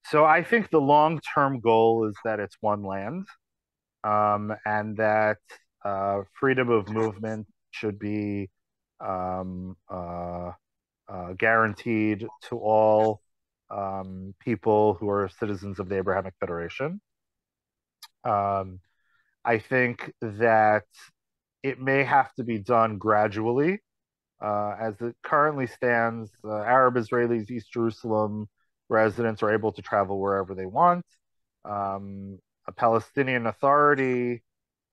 S3: So I think the long-term goal is that it's one land, and that freedom of movement should be um, uh, guaranteed to all people who are citizens of the Abrahamic Federation. Um, I think that it may have to be done gradually. As it currently stands, Arab Israelis, East Jerusalem residents are able to travel wherever they want. A Palestinian Authority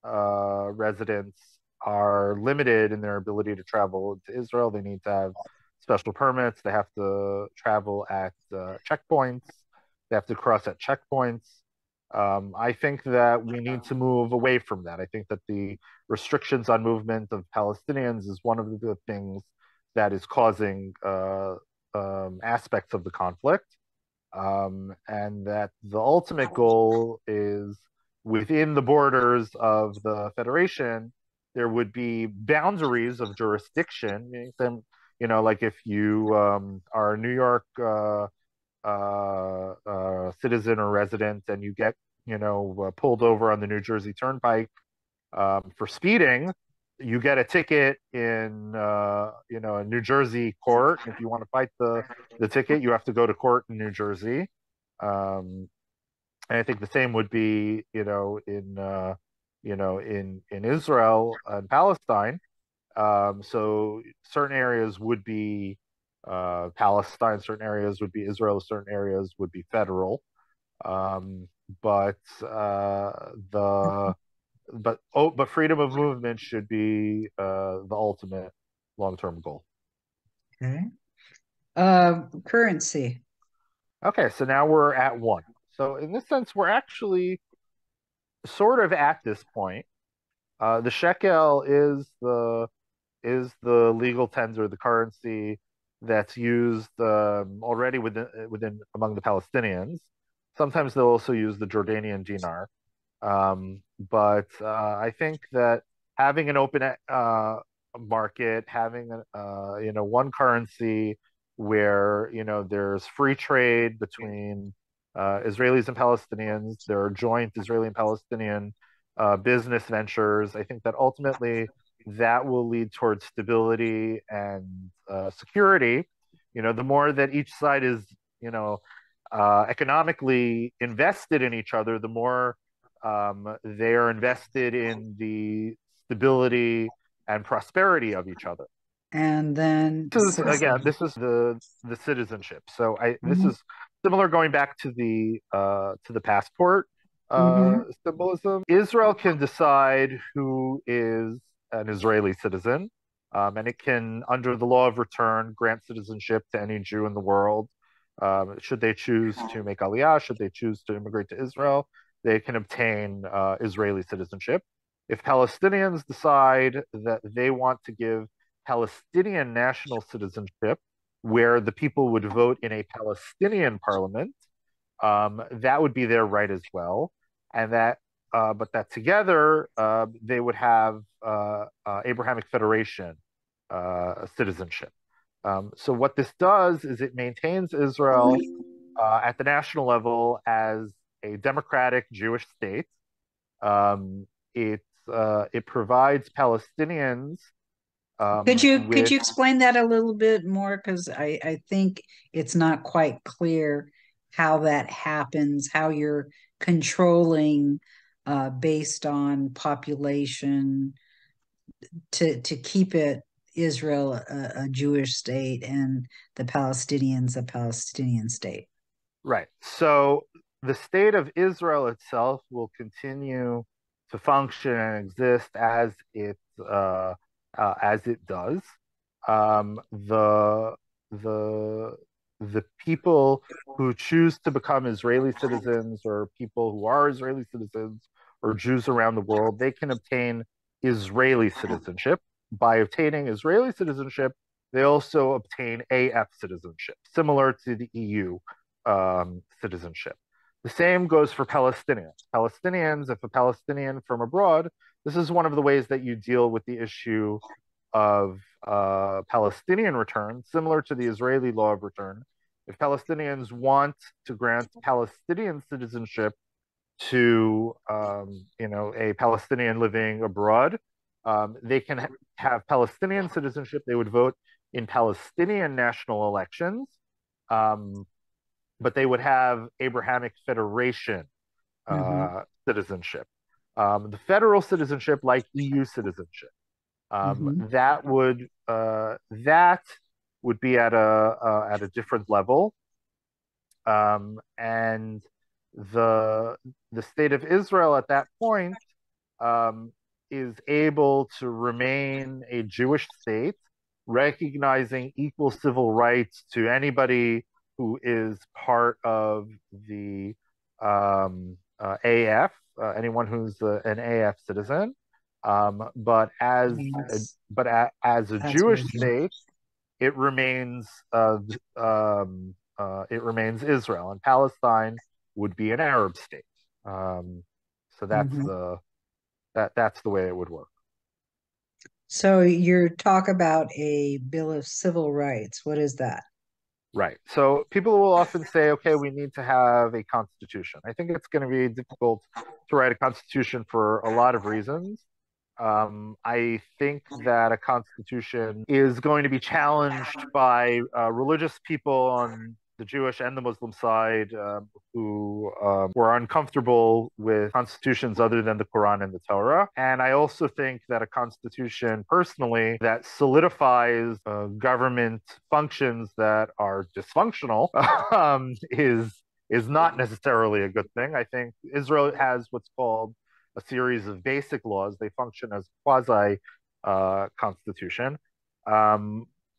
S3: residents are limited in their ability to travel to Israel. They need to have special permits. They have to travel at checkpoints. They have to cross at checkpoints. I think that we need to move away from that. I think that the restrictions on movement of Palestinians is one of the things that is causing aspects of the conflict, and that the ultimate goal is within the borders of the federation, there would be boundaries of jurisdiction. Like if you are a New York citizen or resident and you get, pulled over on the New Jersey Turnpike for speeding, you get a ticket in, a New Jersey court. If you want to fight the ticket, you have to go to court in New Jersey. And I think the same would be, in Israel and Palestine. So certain areas would be Palestine, certain areas would be Israel, certain areas would be federal. But freedom of movement should be the ultimate long-term goal.
S1: Okay. Currency.
S3: Okay, so now we're at one. So in this sense, we're actually sort of at this point. The shekel is the legal tender, the currency that's used already within among the Palestinians. Sometimes they'll also use the Jordanian dinar. But I think that having an open market, having one currency where there's free trade between Israelis and Palestinians, there are joint Israeli and Palestinian business ventures. I think that ultimately that will lead towards stability and security. The more that each side is, economically invested in each other, the more they are invested in the stability and prosperity of each other.
S1: And then
S3: this is the citizenship. So this is similar, going back to the passport symbolism. Israel can decide who is an Israeli citizen. And it can, under the law of return, grant citizenship to any Jew in the world. Should they choose to make aliyah, should they choose to immigrate to Israel, they can obtain Israeli citizenship. If Palestinians decide that they want to give Palestinian national citizenship, where the people would vote in a Palestinian parliament, that would be their right as well. And but that together they would have Abrahamic Federation citizenship. So what this does is it maintains Israel at the national level as a democratic Jewish state. It provides Palestinians
S1: Could you explain that a little bit more? Because I think it's not quite clear how that happens, how you're controlling based on population to keep it Israel a Jewish state and the Palestinians a Palestinian state.
S3: Right. So the state of Israel itself will continue to function and exist as it does. The people who choose to become Israeli citizens, or people who are Israeli citizens, or Jews around the world, they can obtain Israeli citizenship. By obtaining Israeli citizenship, they also obtain AF citizenship, similar to the EU citizenship. The same goes for Palestinians. Palestinians, if a Palestinian from abroad, this is one of the ways that you deal with the issue of Palestinian return, similar to the Israeli law of return. If Palestinians want to grant Palestinian citizenship to a Palestinian living abroad, they can have Palestinian citizenship. They would vote in Palestinian national elections, but they would have Abrahamic Federation citizenship. The federal citizenship, like EU citizenship, that would be at a different level, and the state of Israel at that point is able to remain a Jewish state, recognizing equal civil rights to anybody who is part of the AF, anyone who's an AF citizen. But as a Jewish state, it remains Israel, and Palestine would be an Arab state. So that's the way it would work.
S1: So you talk about a Bill of Civil Rights. What is that?
S3: Right. So people will often say, okay, we need to have a constitution. I think it's going to be difficult to write a constitution for a lot of reasons. I think that a constitution is going to be challenged by religious people on the Jewish and the Muslim side who were uncomfortable with constitutions other than the Quran and the Torah. And I also think that a constitution, personally, that solidifies government functions that are dysfunctional is not necessarily a good thing. I think Israel has what's called a series of basic laws. They function as quasi constitution.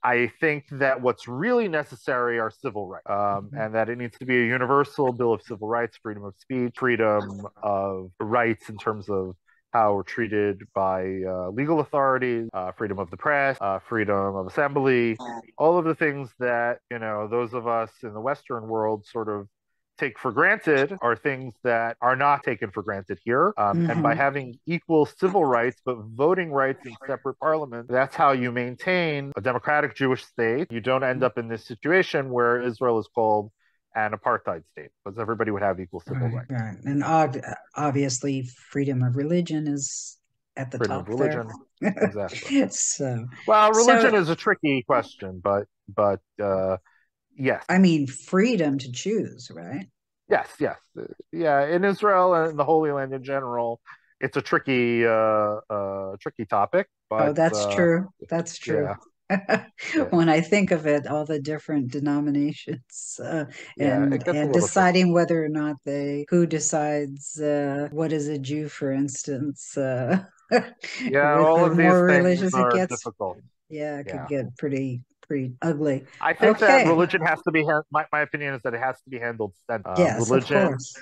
S3: I think that what's really necessary are civil rights, and that it needs to be a universal Bill of Civil Rights, freedom of speech, freedom of rights in terms of how we're treated by legal authorities, freedom of the press, freedom of assembly, all of the things that, those of us in the Western world sort of take for granted are things that are not taken for granted here. And by having equal civil rights, but voting rights in separate parliaments, that's how you maintain a democratic Jewish state. You don't end up in this situation where Israel is called an apartheid state, because everybody would have equal civil rights.
S1: Right. And obviously, freedom of religion is at the
S3: Freedom
S1: top
S3: of religion.
S1: there.
S3: Exactly.
S1: Well,
S3: religion is a tricky question, but yes.
S1: I mean, freedom to choose, right?
S3: Yes. Yeah, in Israel and the Holy Land in general, it's a tricky topic. But,
S1: that's true. That's true.
S3: Yeah.
S1: When I think of it, all the different denominations and deciding
S3: tricky.
S1: whether or not who decides what is a Jew, for instance.
S3: Yeah,
S1: With
S3: all
S1: the
S3: of these
S1: more
S3: things
S1: religious it
S3: are
S1: gets,
S3: difficult.
S1: yeah, it could
S3: Yeah.
S1: get pretty ugly.
S3: I think that
S1: Okay.
S3: religion has to be, my opinion is that it has to be handled
S1: Yes, of
S3: religion,
S1: course.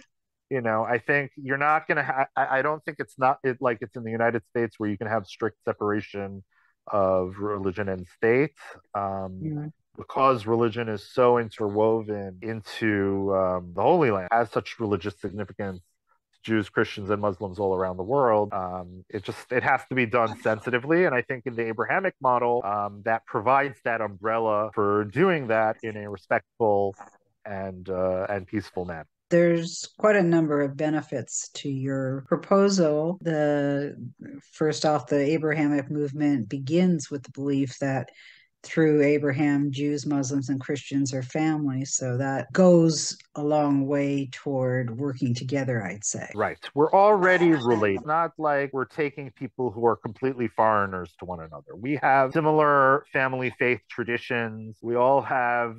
S3: I think you're not going to I don't think it's not like it's in the United States where you can have strict separation of religion and state.
S1: Mhm.
S3: Because religion is so interwoven into the Holy Land, has such religious significance to Jews, Christians, and Muslims all around the world. It has to be done sensitively, and I think in the Abrahamic model, that provides that umbrella for doing that in a respectful and peaceful manner.
S1: There's quite a number of benefits to your proposal. The first off, the Abrahamic movement begins with the belief that through Abraham, Jews, Muslims, and Christians are family. So that goes a long way toward working together, I'd say.
S3: Right. We're already related. Not like we're taking people who are completely foreigners to one another. We have similar family faith traditions. We all have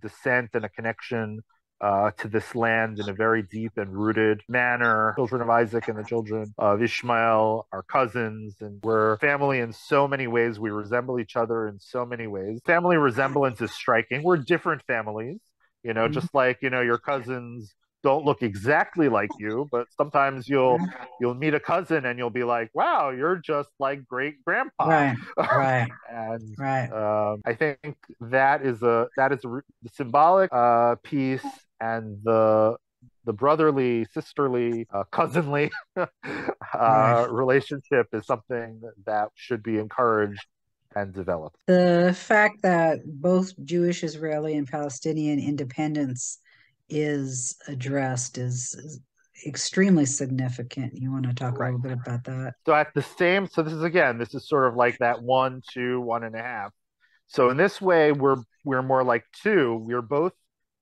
S3: descent and a connection to this land in a very deep and rooted manner. Children of Isaac and the children of Ishmael are cousins, and we're family in so many ways. We resemble each other in so many ways. Family resemblance is striking. We're different families,
S1: Mhm.
S3: just like, your cousins don't look exactly like you, but sometimes you'll meet a cousin and you'll be like, wow, you're just like great grandpa.
S1: Right, right,
S3: And
S1: right,
S3: I think the symbolic piece, and the brotherly, sisterly, cousinly
S1: right.
S3: relationship is something that should be encouraged and developed.
S1: The fact that both Jewish, Israeli, and Palestinian independence is addressed is extremely significant. You want to talk a
S3: Right.
S1: little bit about that?
S3: So this is sort of like that 1, 2, 1.5. So in this way, we're more like two. We're both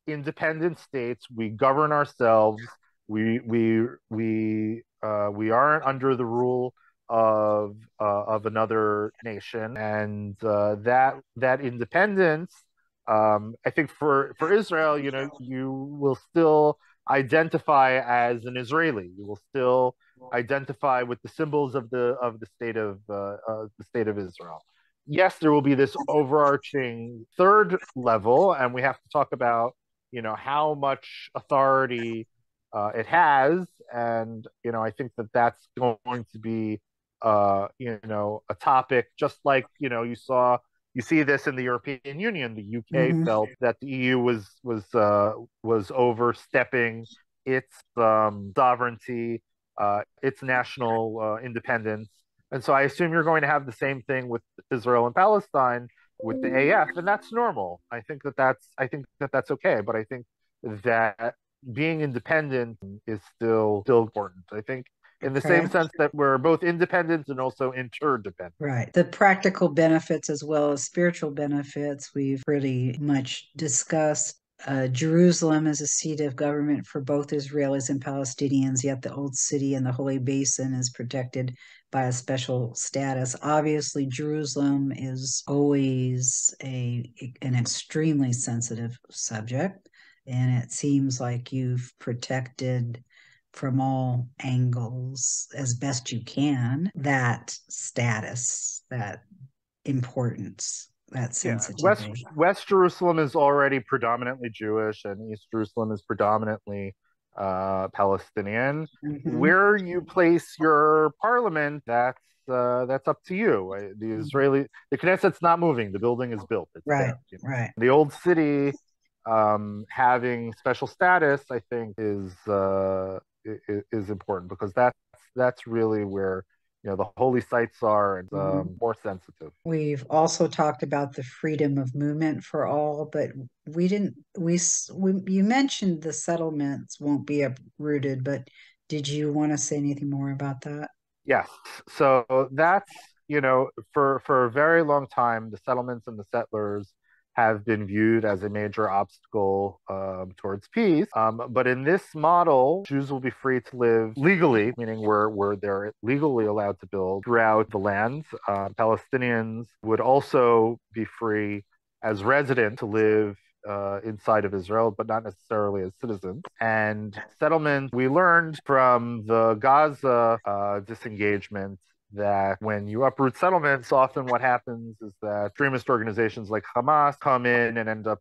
S3: independent states. We govern ourselves. We aren't under the rule of another nation, and that independence. I think for Israel, you will still identify as an Israeli. You will still identify with the symbols of the state of Israel. Yes, there will be this overarching third level, and we have to talk about, how much authority it has, and I think that that's going to be, a topic, just like you see this in the European Union. The UK
S1: Hmm.
S3: felt that the EU was overstepping its sovereignty, its national independence, and so I assume you're going to have the same thing with Israel and Palestine with the AF, and that's normal. I think that that's okay, but I think that being independent is still important. I think in the same
S1: Okay.
S3: sense that we're both independent and also interdependent.
S1: Right. The practical benefits as well as spiritual benefits, we've pretty much discussed. Jerusalem is a seat of government for both Israelis and Palestinians, yet the Old City and the Holy Basin is protected by a special status. Obviously, Jerusalem is always an extremely sensitive subject, and it seems like you've protected from all angles as best you can that status, that importance, that
S3: Yeah, West
S1: sensitivity.
S3: West Jerusalem is already predominantly Jewish, and East Jerusalem is predominantly Palestinian.
S1: Hmm.
S3: Where you place your parliament, that's up to you. The Knesset's not moving; the building is built; it's
S1: Right,
S3: there.
S1: right.
S3: The old city having special status, I think, is important, because that's really where the holy sites are, and
S1: Mhm.
S3: more sensitive.
S1: We've also talked about the freedom of movement for all, but we didn't, you mentioned the settlements won't be uprooted, but did you want to say anything more about that?
S3: Yes. So that's, for a very long time, the settlements and the settlers have been viewed as a major obstacle towards peace. But in this model, Jews will be free to live legally, meaning where they're legally allowed to build throughout the land. Palestinians would also be free as residents to live inside of Israel, but not necessarily as citizens. And settlement, we learned from the Gaza disengagement that when you uproot settlements, often what happens is that extremist organizations like Hamas come in and end up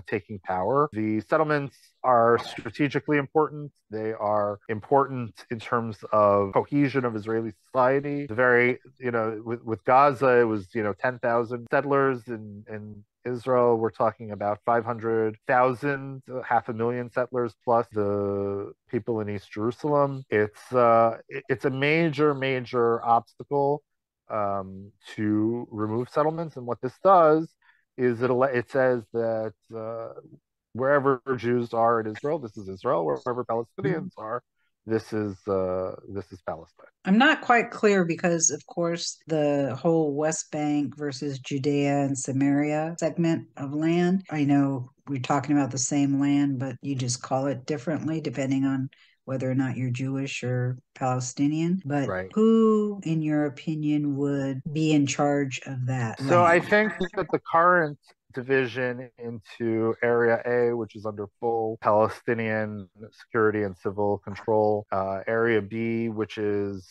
S3: taking power. The settlements are strategically important. They are important in terms of cohesion of Israeli society. The very, with Gaza, it was, 10,000 settlers in Israel. We're talking about 500,000, 500,000 settlers plus the people in East Jerusalem. It's a major obstacle to remove settlements. And what this does is it says that wherever Jews are in Israel, this is Israel. Wherever Palestinians are, this is Palestine.
S1: I'm not quite clear because, of course, the whole West Bank versus Judea and Samaria segment of land, I know we're talking about the same land, but you just call it differently depending on whether or not you're Jewish or Palestinian. But
S3: right.
S1: Who, in your opinion, would be in charge of that
S3: So
S1: land?
S3: I think that the current division into Area A, which is under full Palestinian security and civil control, Area B, which is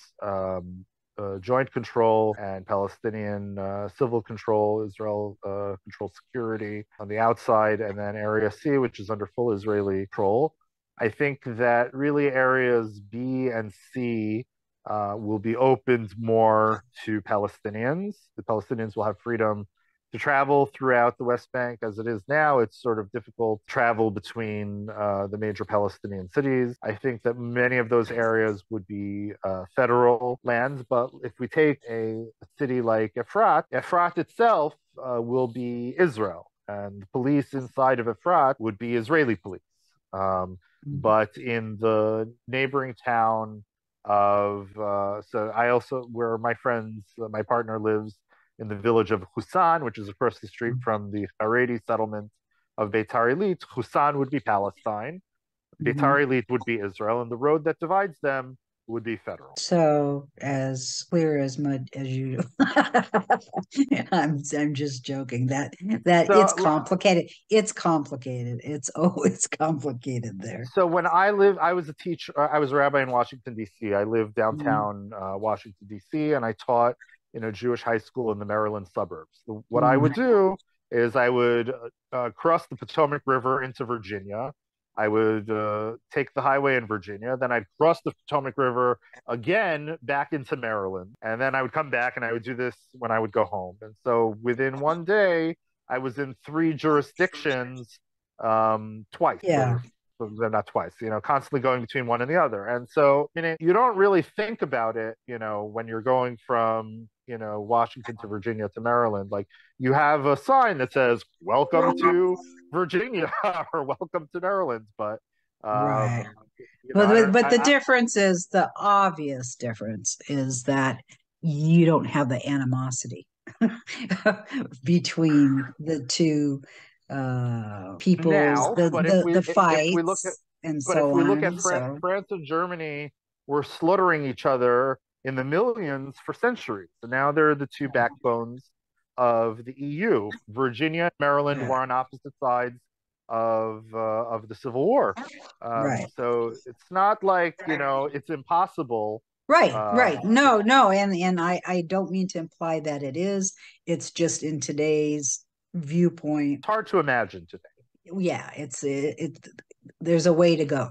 S3: joint control and Palestinian civil control, Israel control security on the outside, and then Area C, which is under full Israeli control. I think that really areas B and C will be opened more to Palestinians. The Palestinians will have freedom to travel throughout the West Bank. As it is now, it's sort of difficult to travel between the major Palestinian cities. I think that many of those areas would be federal lands, but if we take a city like Efrat, Efrat itself will be Israel, and the police inside of Efrat would be Israeli police. But in the neighboring town of, so I also, where my partner lives in the village of Husan, which is across the street from the Haredi settlement of Beitar Illit. Husan would be Palestine. Beitar Illit would be Israel, and the road that divides them would be federal.
S1: So as clear as mud as you. I'm just joking. That
S3: So,
S1: it's complicated. It's complicated. It's always complicated there.
S3: So when I was a teacher. I was a rabbi in Washington D.C. I lived downtown Washington D.C. and I taught in a Jewish high school in the Maryland suburbs. What I would do is I would cross the Potomac River into Virginia. I would take the highway in Virginia. Then I'd cross the Potomac River again back into Maryland. And then I would come back and I would do this when I would go home. And so within one day, I was in 3 jurisdictions twice.
S1: Yeah.
S3: They're not twice, constantly going between one and the other. And so, you don't really think about it, when you're going from, Washington to Virginia to Maryland. Like, you have a sign that says, "Welcome to Virginia" or "Welcome to Maryland." But,
S1: right. But the difference is, the obvious difference is that you don't have the animosity between the two peoples,
S3: now,
S1: the fights,
S3: if we look at France and Germany were slaughtering each other in the millions for centuries. And now they're the two backbones of the EU. Virginia and Maryland were on opposite sides of the Civil War.
S1: Right.
S3: So it's not like, it's impossible.
S1: Right. No. And I don't mean to imply that it is. It's just in today's viewpoint.
S3: It's hard to imagine today.
S1: Yeah, there's a way to go.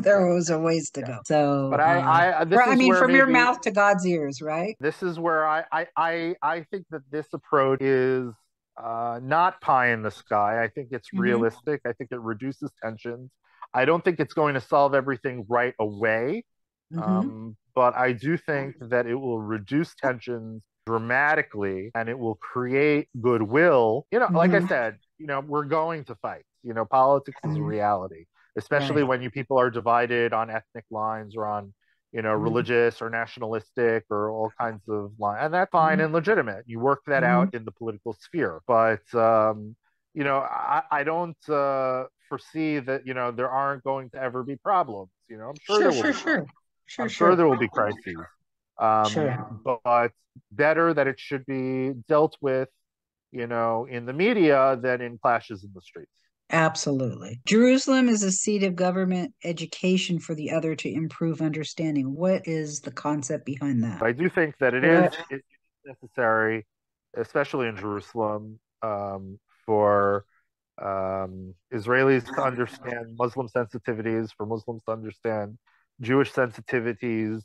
S1: There was a ways to go. So,
S3: but I
S1: mean, from your mouth to God's ears, right?
S3: This is where I think that this approach is not pie in the sky. I think it's realistic. I think it reduces tensions. I don't think it's going to solve everything right away. But I do think that it will reduce tensions dramatically and it will create goodwill. Like I said, we're going to fight. Politics is a reality, especially when people are divided on ethnic lines or on, religious or nationalistic or all kinds of lines. And that's fine and legitimate. You work that out in the political sphere. But, I don't foresee that, there aren't going to ever be problems. I'm sure there will be. I'm sure there will be crises. But better that it should be dealt with in the media than in clashes in the streets.
S1: Absolutely. Jerusalem is a seat of government education for the other to improve understanding. What is the concept behind that?
S3: I do think that it is necessary, especially in Jerusalem, for Israelis to understand Muslim sensitivities, for Muslims to understand Jewish sensitivities,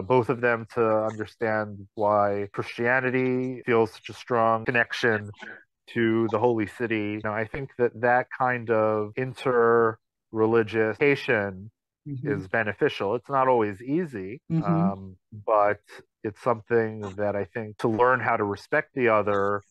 S3: both of them to understand why Christianity feels such a strong connection to the holy city. I think that that kind of inter-religious
S1: Hmm.
S3: is beneficial. It's not always easy,
S1: Hmm.
S3: but it's something that I think to learn how to respect the other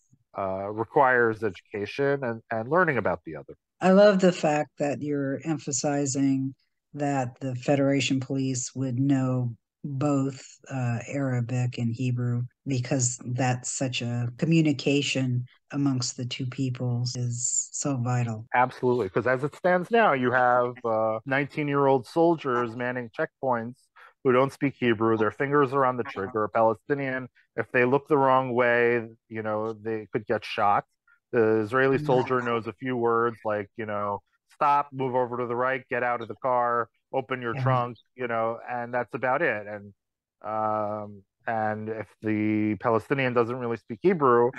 S3: requires education and learning about the other.
S1: I love the fact that you're emphasizing that the Federation Police would know both Arabic and Hebrew because that's such a communication amongst the two peoples is so vital.
S3: Absolutely, because as it stands now, you have 19-year-old soldiers manning checkpoints who don't speak Hebrew. Their fingers are on the trigger. A Palestinian, if they look the wrong way, they could get shot. The Israeli soldier knows a few words like, stop, move over to the right, get out of the car, open your
S1: Yeah,
S3: trunk, and that's about it. And if the Palestinian doesn't really speak Hebrew,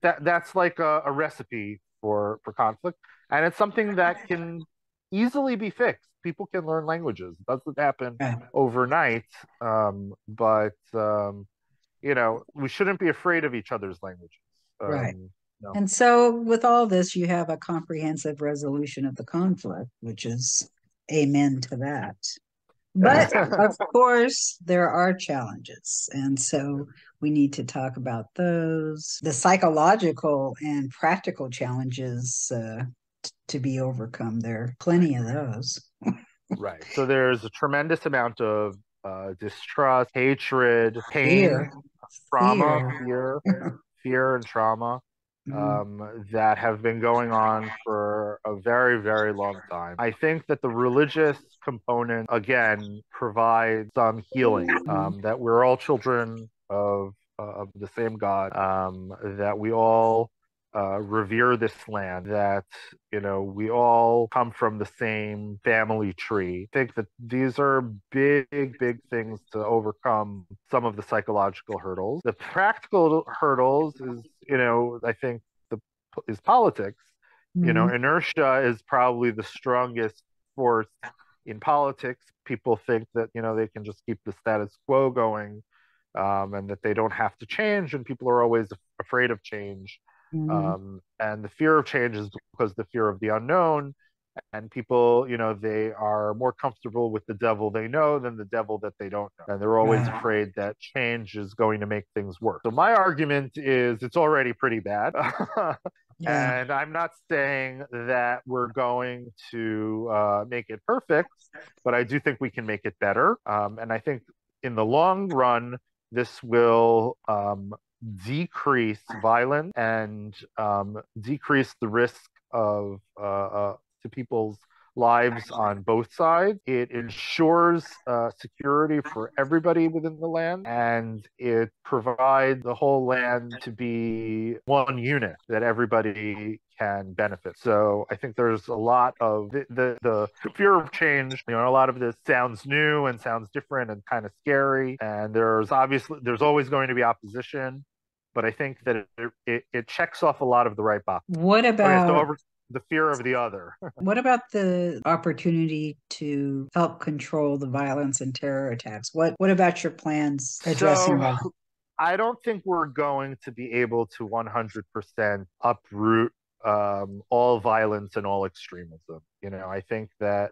S3: that's like a recipe for conflict, and it's something that can easily be fixed. People can learn languages. It doesn't happen
S1: right,
S3: overnight, but we shouldn't be afraid of each other's languages.
S1: right.
S3: No.
S1: And so, with all this, you have a comprehensive resolution of the conflict, which is amen to that. But of course, there are challenges. And so we need to talk about those, the psychological and practical challenges to be overcome. There are plenty of those.
S3: Right. So there's a tremendous amount of distrust, hatred, pain,
S1: Fear,
S3: trauma,
S1: fear.
S3: fear and trauma
S1: Mhm.
S3: that have been going on for a very, very long time. I think that the religious component, again, provides some healing,
S1: Mhm.
S3: that we're all children of the same God, that we all revere this land, that we all come from the same family tree. I think that these are big, big things to overcome some of the psychological hurdles. The practical hurdles is, I think the is politics.
S1: Mhm.
S3: Inertia is probably the strongest force in politics. People think that they can just keep the status quo going, and that they don't have to change, and people are always afraid of change.
S1: Mhm.
S3: And the fear of change is because the fear of the unknown, and people, they are more comfortable with the devil they know than the devil that they don't know. And they're always
S1: Right.
S3: afraid that change is going to make things worse. So my argument is it's already pretty bad.
S1: Yeah.
S3: And I'm not saying that we're going to make it perfect, but I do think we can make it better. And I think in the long run, this will decrease violence and decrease the risk of to people's lives on both sides. It ensures security for everybody within the land, and it provides the whole land to be one unit that everybody can benefit. So I think there's a lot of the fear of change. A lot of this sounds new and sounds different and kind of scary. And there's always going to be opposition, but I think that it checks off a lot of the right boxes.
S1: What
S3: Okay, so
S1: about
S3: over the fear of the other.
S1: what about the opportunity to help control the violence and terror attacks? What about your plans addressing
S3: So
S1: that?
S3: I don't think we're going to be able to 100% uproot all violence and all extremism. I think that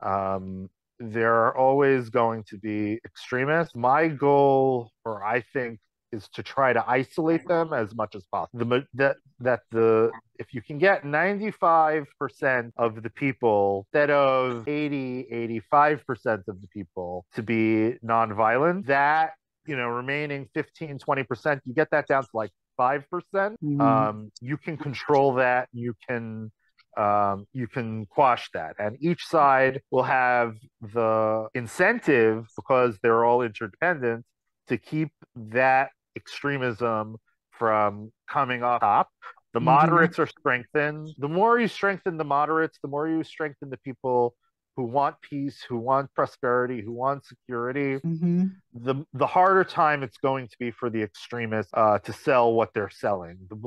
S3: there are always going to be extremists. My goal, or I think, is to try to isolate them as much as possible. The if you can get 95% of the people instead of 85% of the people to be nonviolent, that remaining 15-20%, you get that down to like 5%.
S1: Mhm.
S3: You can control that. You can quash that, and each side will have the incentive, because they're all interdependent, to keep that extremism from coming off top. The
S1: Hmm.
S3: moderates are strengthened. The more you strengthen the moderates, the more you strengthen the people who want peace, who want prosperity, who want security.
S1: Hmm.
S3: The harder time it's going to be for the extremists to sell what they're selling. The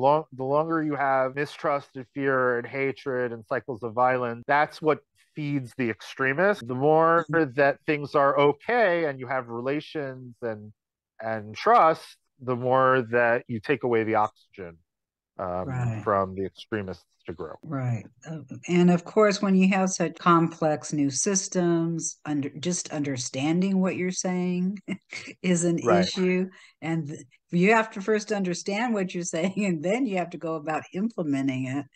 S3: longer you have mistrust and fear and hatred and cycles of violence, that's what feeds the extremists. The more that things are okay and you have relations and trust, the more that you take away the oxygen
S1: Right.
S3: from the extremists to grow.
S1: Right. And of course, when you have such complex new systems, just understanding what you're saying is an
S3: Right.
S1: issue. And you have to first understand what you're saying, and then you have to go about implementing it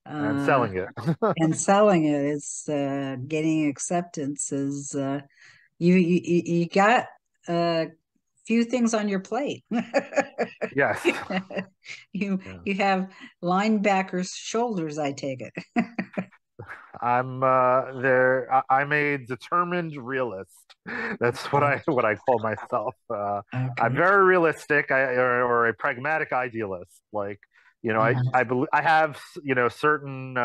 S3: And
S1: uh,
S3: selling it.
S1: and selling it. It's getting acceptance is you got a few things on your plate.
S3: Yes.
S1: You
S3: Yeah.
S1: you have linebackers' shoulders, I take it.
S3: I'm there. I'm a determined realist. That's what I call myself. I'm
S1: Okay.
S3: very realistic, or a pragmatic idealist. Like,
S1: Uh-huh.
S3: I believe I have certain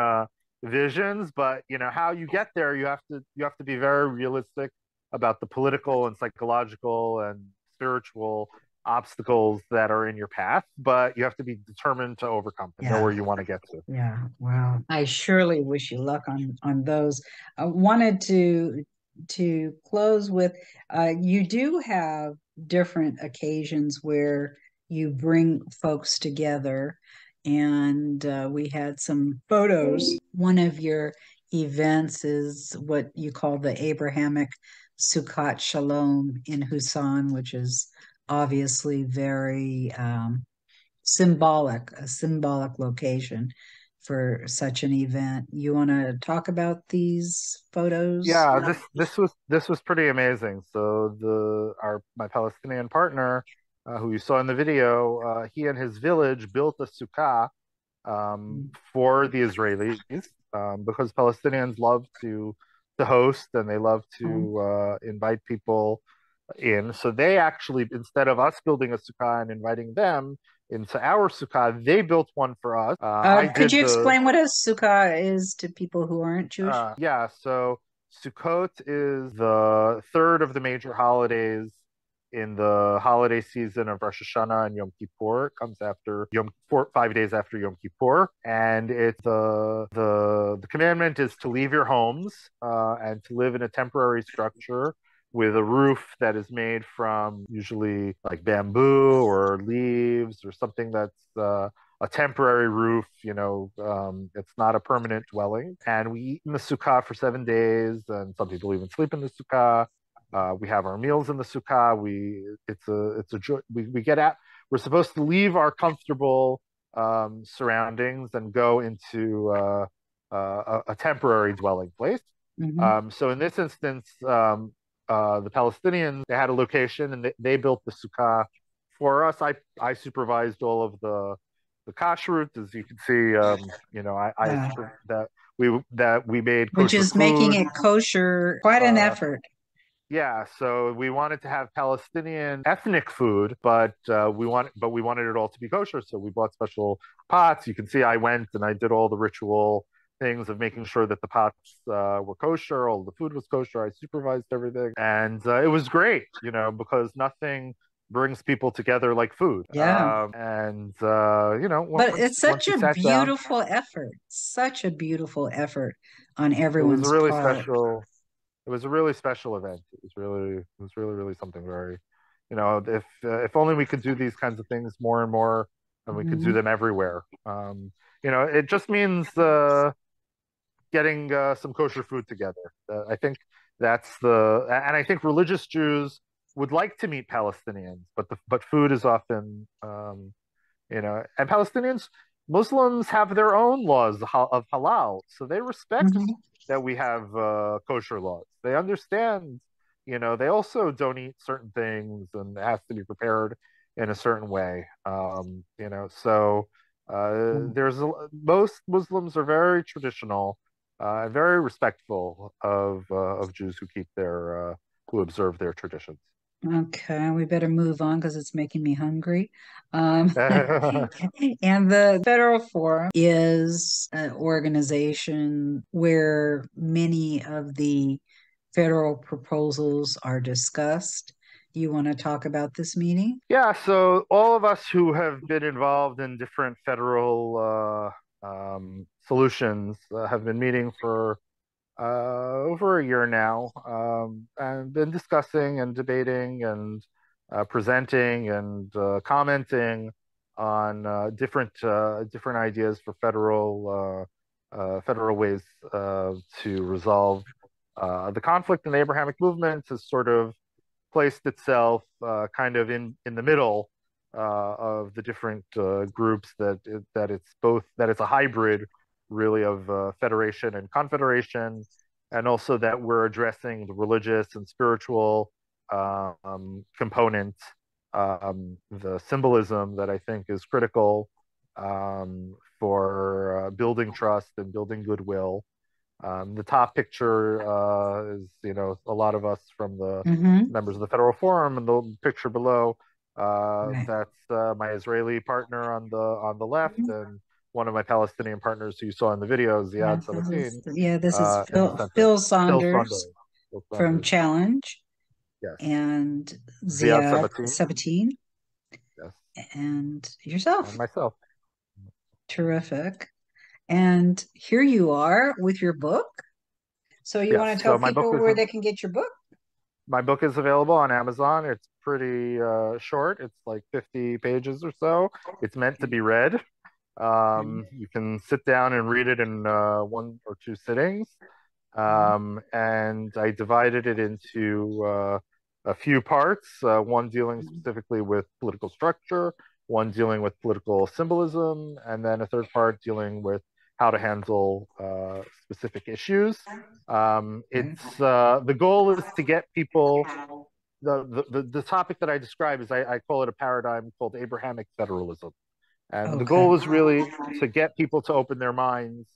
S3: visions, but how you get there, you have to be very realistic about the political and psychological and spiritual obstacles that are in your path. But you have to be determined to overcome and know
S1: Yeah.
S3: where you want to get to.
S1: Yeah. Well, I surely wish you luck on those. I wanted to close with you do have different occasions where you bring folks together, and we had some photos. One of your events is what you call the Abrahamic Sukkot Shalom in Husan, which is obviously very a symbolic location for such an event. You want to talk about these photos?
S3: Yeah, this was pretty amazing. So the our my Palestinian partner, who you saw in the video, he and his village built a sukkah for the Israelis because Palestinians love to host and they love to invite people in. So they actually, instead of us building a sukkah and inviting them into our sukkah, they built one for us. I
S1: Could
S3: did
S1: you
S3: the
S1: explain what a sukkah is to people who aren't Jewish?
S3: Yeah, so Sukkot is the third of the major holidays in the holiday season of Rosh Hashanah and Yom Kippur. It comes after 5 days after Yom Kippur, and it's the commandment is to leave your homes and to live in a temporary structure with a roof that is made from usually like bamboo or leaves or something that's a temporary roof. It's not a permanent dwelling. And we eat in the sukkah for 7 days, and some people even sleep in the sukkah. We have our meals in the sukkah. It's a joy. We get out. We're supposed to leave our comfortable surroundings and go into a temporary dwelling place.
S1: Hmm.
S3: So in this instance, the Palestinians, they had a location and they built the sukkah for us. I supervised all of the kashrut, as you can see. I
S1: Uh,
S3: super that we made
S1: which
S3: kosher
S1: is making
S3: food.
S1: it kosher, quite an
S3: Uh,
S1: effort.
S3: yeah, so we wanted to have Palestinian ethnic food, but we wanted it all to be kosher. So we bought special pots. You can see I went and I did all the ritual things of making sure that the pots were kosher, all the food was kosher. I supervised everything, and it was great, because nothing brings people together like food.
S1: Yeah.
S3: And
S1: But it's
S3: once
S1: such
S3: you
S1: a
S3: sat down,
S1: beautiful effort, such a beautiful effort on
S3: it was a
S1: everyone's
S3: really
S1: part.
S3: special. It was a really special event. It was really, really something very, if only we could do these kinds of things more and more, and we could do
S1: Mhm.
S3: them everywhere. It just means getting some kosher food together. I think and I think religious Jews would like to meet Palestinians, but food is often, and Palestinians, Muslims have their own laws of halal, so they respect
S1: Mhm.
S3: that we have kosher laws. They understand, they also don't eat certain things, and it has to be prepared in a certain way. So most Muslims are very traditional and very respectful of Jews who observe their traditions.
S1: Okay, we better move on because it's making me hungry. And the Federal Forum is an organization where many of the federal proposals are discussed. You want to talk about this meeting?
S3: Yeah, so all of us who have been involved in different federal solutions have been meeting for over a year now, and been discussing and debating and presenting and commenting on different ideas for federal ways to resolve the conflict. And the Abrahamic movement has sort of placed itself kind of in the middle of the different groups that it's a hybrid really of federation and confederation, and also that we're addressing the religious and spiritual component, the symbolism that I think is critical for building trust and building goodwill. The top picture is, a lot of us from the
S1: Mm-hmm.
S3: members of the Federal Forum, and the picture below,
S1: Right.
S3: that's my Israeli partner on the left, and one of my Palestinian partners who you saw in the video,
S1: Yeah,
S3: Ziad Sabatin,
S1: this is
S3: in the
S1: Phil,
S3: center.
S1: Phil
S3: Phil
S1: Saunders
S3: Saunders. Phil
S1: from
S3: Saunders.
S1: Challenge
S3: Yes.
S1: and
S3: Ziad
S1: Ziad
S3: Sabatin.
S1: Sabatine
S3: Yes.
S1: and
S3: And
S1: yourself.
S3: myself.
S1: Terrific. And here you are with your book. So you
S3: Yes.
S1: want to tell
S3: So my book
S1: people
S3: is
S1: where they can get your book?
S3: my book is available on Amazon. It's pretty short. It's like 50 pages or so. It's meant to be read. You can sit down and read it in one or two sittings. And I divided it into a few parts, one dealing specifically with political structure, one dealing with political symbolism, and then a third part dealing with how to handle specific issues. The goal is to get people. The topic that I describe is I call it a paradigm called Abrahamic federalism. And the
S1: Okay.
S3: goal is really to get people to open their minds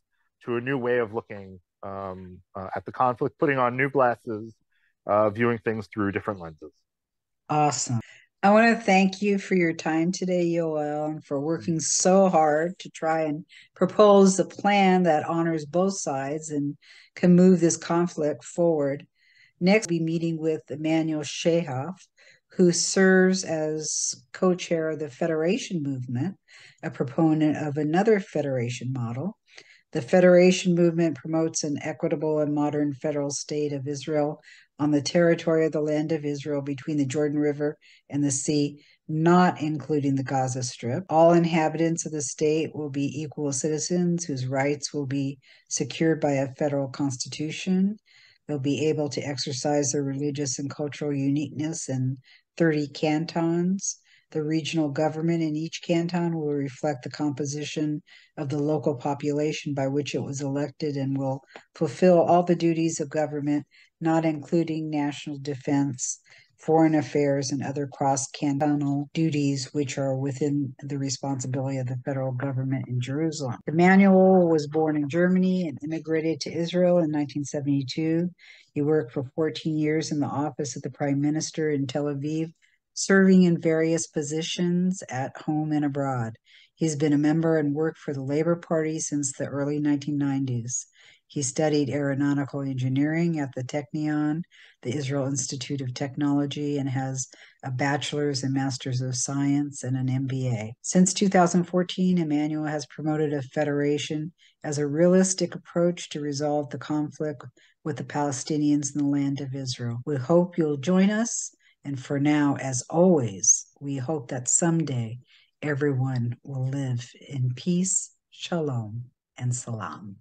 S3: to a new way of looking at the conflict, putting on new glasses, viewing things through different lenses.
S1: Awesome. I want to thank you for your time today, Yoel, and for working so hard to try and propose a plan that honors both sides and can move this conflict forward. Next, we'll be meeting with Emmanuel Shehaff, who serves as co-chair of the Federation Movement, a proponent of another federation model. The Federation movement promotes an equitable and modern federal state of Israel on the territory of the land of Israel between the Jordan River and the sea, not including the Gaza Strip. All inhabitants of the state will be equal citizens whose rights will be secured by a federal constitution. They'll be able to exercise their religious and cultural uniqueness in 30 cantons. The regional government in each canton will reflect the composition of the local population by which it was elected and will fulfill all the duties of government, not including national defense, foreign affairs, and other cross-cantonal duties which are within the responsibility of the federal government in Jerusalem. Emmanuel was born in Germany and immigrated to Israel in 1972. He worked for 14 years in the office of the Prime Minister in Tel Aviv, serving in various positions at home and abroad. He's been a member and worked for the Labor Party since the early 1990s. He studied aeronautical engineering at the Technion, the Israel Institute of Technology, and has a bachelor's and master's of science and an MBA. Since 2014, Emmanuel has promoted a federation as a realistic approach to resolve the conflict with the Palestinians in the land of Israel. We hope you'll join us. And for now, as always, we hope that someday everyone will live in peace, shalom, and salam.